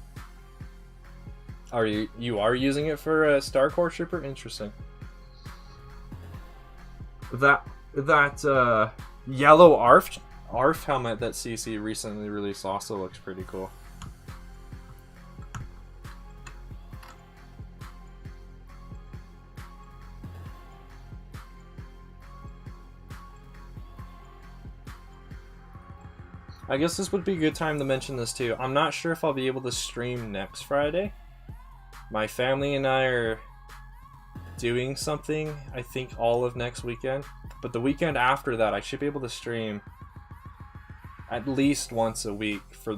You are using it for Star Core Trooper? Interesting. That yellow ARF helmet that CC recently released also looks pretty cool. I guess this would be a good time to mention this too. I'm not sure if I'll be able to stream next Friday. My family and I are doing something, I think, all of next weekend. But the weekend after that, I should be able to stream at least once a week for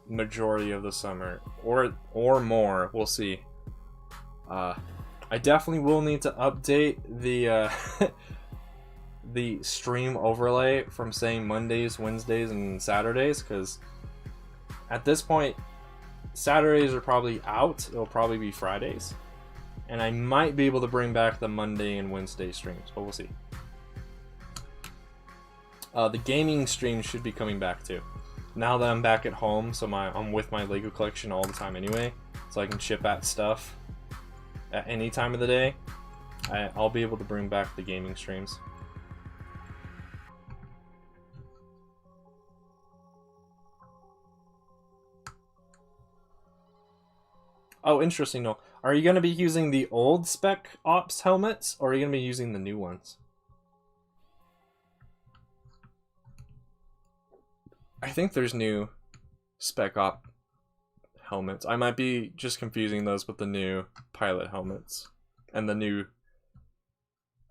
majority of the summer. Or more, we'll see. I definitely will need to update the the stream overlay from saying Mondays, Wednesdays, and Saturdays, because at this point Saturdays are probably out. It'll probably be Fridays, and I might be able to bring back the Monday and Wednesday streams, but we'll see. The gaming stream should be coming back too, now that I'm back at home. So I'm with my LEGO collection all the time anyway, so I can ship at stuff at any time of the day. I'll be able to bring back the gaming streams. Oh, interesting. No, are you going to be using the old Spec Ops helmets, or are you going to be using the new ones? I think there's new Spec Op helmets. I might be just confusing those with the new pilot helmets and the new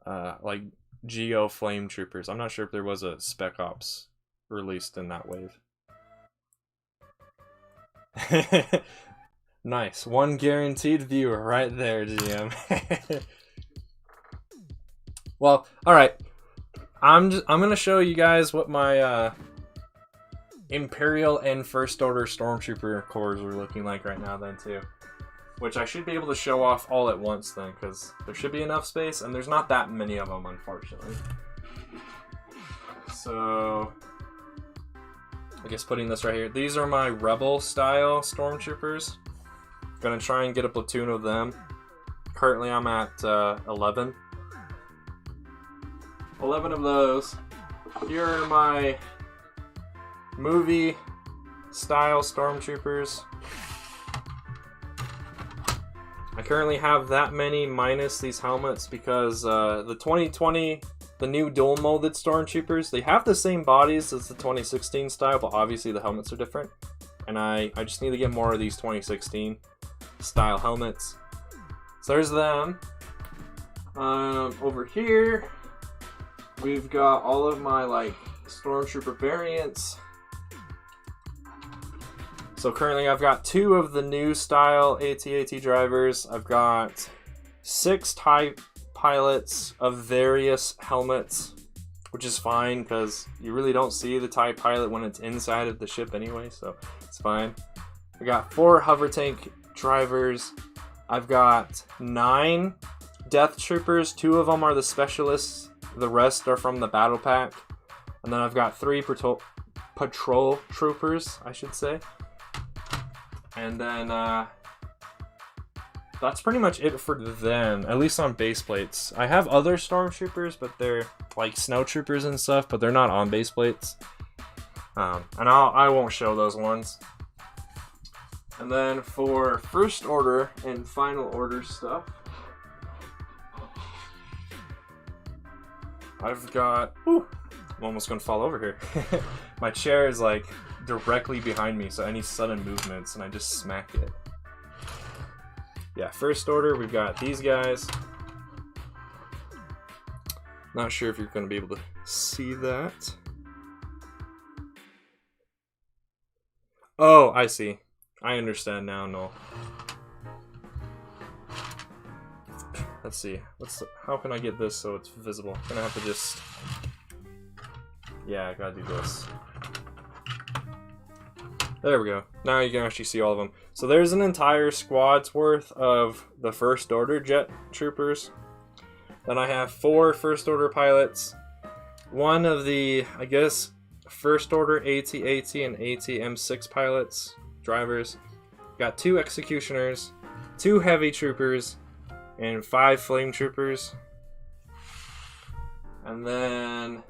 like Geo Flame Troopers. I'm not sure if there was a Spec Ops released in that wave. Nice. One guaranteed viewer right there, GM. Well, alright. I'm gonna show you guys what my Imperial and First Order Stormtrooper cores are looking like right now then too. Which I should be able to show off all at once then, because there should be enough space, and there's not that many of them, unfortunately. So, I guess putting this right here. These are my Rebel-style Stormtroopers. Gonna try and get a platoon of them. Currently I'm at 11. 11 of those. Here are my movie-style Stormtroopers. I currently have that many minus these helmets because the 2020, the new dual molded Stormtroopers, they have the same bodies as the 2016 style, but obviously the helmets are different. And I just need to get more of these 2016 style helmets. So there's them. Over here, we've got all of my like Stormtrooper variants. So currently I've got 2 of the new style AT-AT drivers. I've got 6 TIE pilots of various helmets, which is fine because you really don't see the TIE pilot when it's inside of the ship anyway, so it's fine. I got 4 hover tank drivers. I've got 9 Death Troopers. 2 of them are the specialists. The rest are from the battle pack. And then I've got 3 patrol troopers, I should say. And then that's pretty much it for them, at least on base plates. I have other Stormtroopers, but they're like snow troopers and stuff, but they're not on base plates. And I won't show those ones. And then for First Order and Final Order stuff, I've got... Ooh, I'm almost going to fall over here. My chair is like directly behind me, so any sudden movements and I just smack it. Yeah, First Order, we've got these guys. Not sure if you're going to be able to see that. Oh, I see. I understand now, no. Let's see. How can I get this so it's visible? I'm gonna have to just... Yeah, I gotta do this. There we go. Now you can actually see all of them. So there's an entire squad's worth of the First Order jet troopers. Then I have 4 First Order pilots. 1 of the, I guess, First Order AT-AT and AT-M6 pilots, drivers. Got 2 executioners, 2 heavy troopers, and 5 flame troopers. And then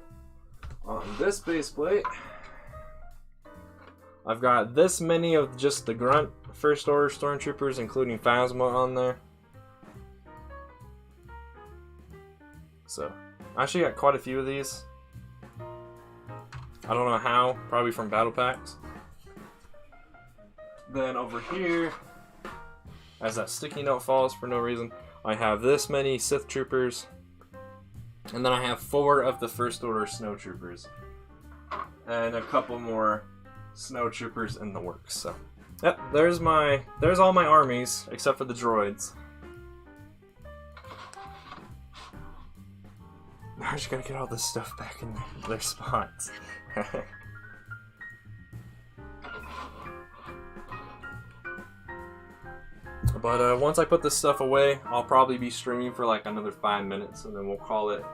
on this base plate, I've got this many of just the grunt First Order Stormtroopers, including Phasma on there. So, I actually got quite a few of these. I don't know how, probably from battle packs. Then over here, as that sticky note falls for no reason, I have this many Sith Troopers. And then I have 4 of the First Order Snow Troopers. And a couple more Snow Troopers in the works. So, yep, there's all my armies, except for the droids. Now I just gotta get all this stuff back in their spots. But once I put this stuff away, I'll probably be streaming for like another 5 minutes, and then we'll call it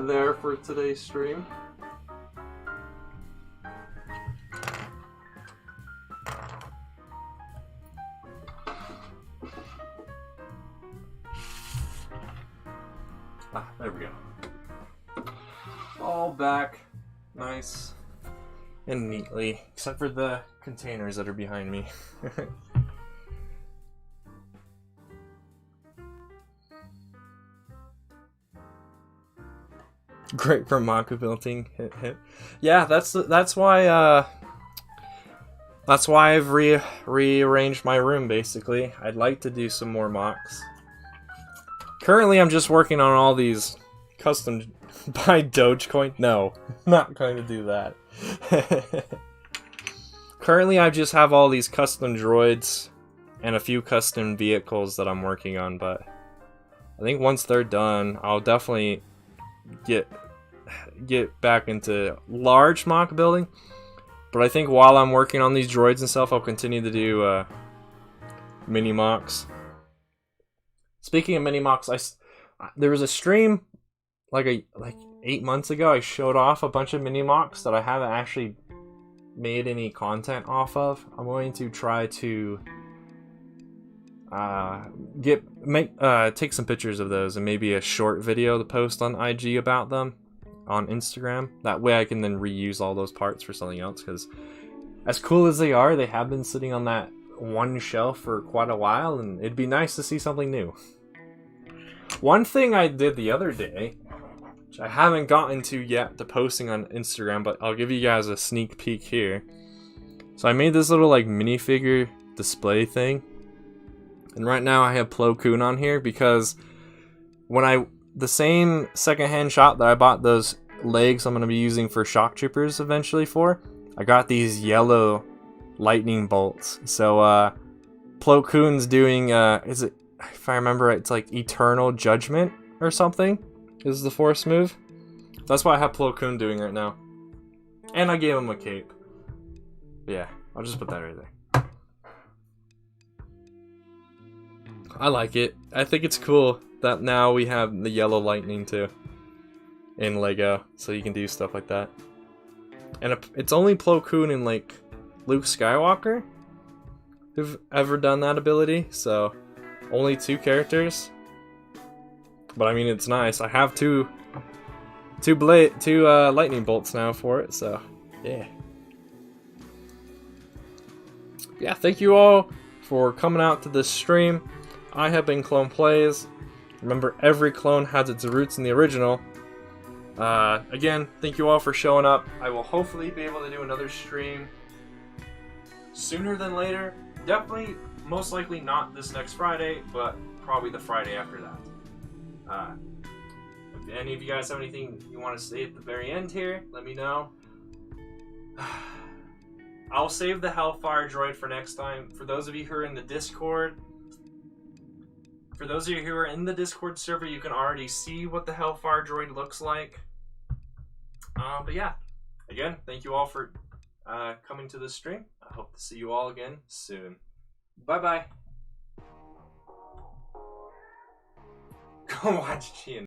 there for today's stream. There we go. All back, nice and neatly, except for the containers that are behind me. Great for mock building. Yeah, that's why I've rearranged my room, basically. I'd like to do some more mocks. Currently, I'm just working on all these custom... Buy Dogecoin? No, not going to do that. Currently, I just have all these custom droids and a few custom vehicles that I'm working on, but I think once they're done, I'll definitely get back into large mock building. But I think while I'm working on these droids and stuff, I'll continue to do mini mocks. Speaking of mini mocks, there was a stream like 8 months ago. I showed off a bunch of mini mocks that I haven't actually made any content off of. I'm going to try to take some pictures of those and maybe a short video to post on IG about them on Instagram. That way I can then reuse all those parts for something else, because as cool as they are, they have been sitting on that one shelf for quite a while, and it'd be nice to see something new. One thing I did the other day, which I haven't gotten to yet to posting on Instagram, but I'll give you guys a sneak peek here. So I made this little like minifigure display thing, and right now I have Plo Koon on here because when the same secondhand shop that I bought those legs I'm going to be using for shock troopers eventually for, I got these yellow lightning bolts. So Plo Koon's doing is it, if I remember right, it's like Eternal Judgment or something is the force move. That's what I have Plo Koon doing right now, and I gave him a cape. Yeah, I'll just put that right there. I like it. I think it's cool that now we have the yellow lightning too in Lego, so you can do stuff like that. And it's only Plo Koon and like Luke Skywalker who've ever done that ability, so only 2 characters. But I mean, it's nice. I have two lightning bolts now for it, so yeah. Yeah, thank you all for coming out to this stream. I have been ClonePlays. Remember, every clone has its roots in the original. Again, thank you all for showing up. I will hopefully be able to do another stream sooner than later. Definitely, most likely not this next Friday, but probably the Friday after that. If any of you guys have anything you want to say at the very end here, let me know. I'll save the Hellfire droid for next time. For those of you who are in the Discord, server, you can already see what the Hellfire droid looks like. But yeah, again, thank you all for coming to this stream. I hope to see you all again soon. Bye-bye. Go watch Gian.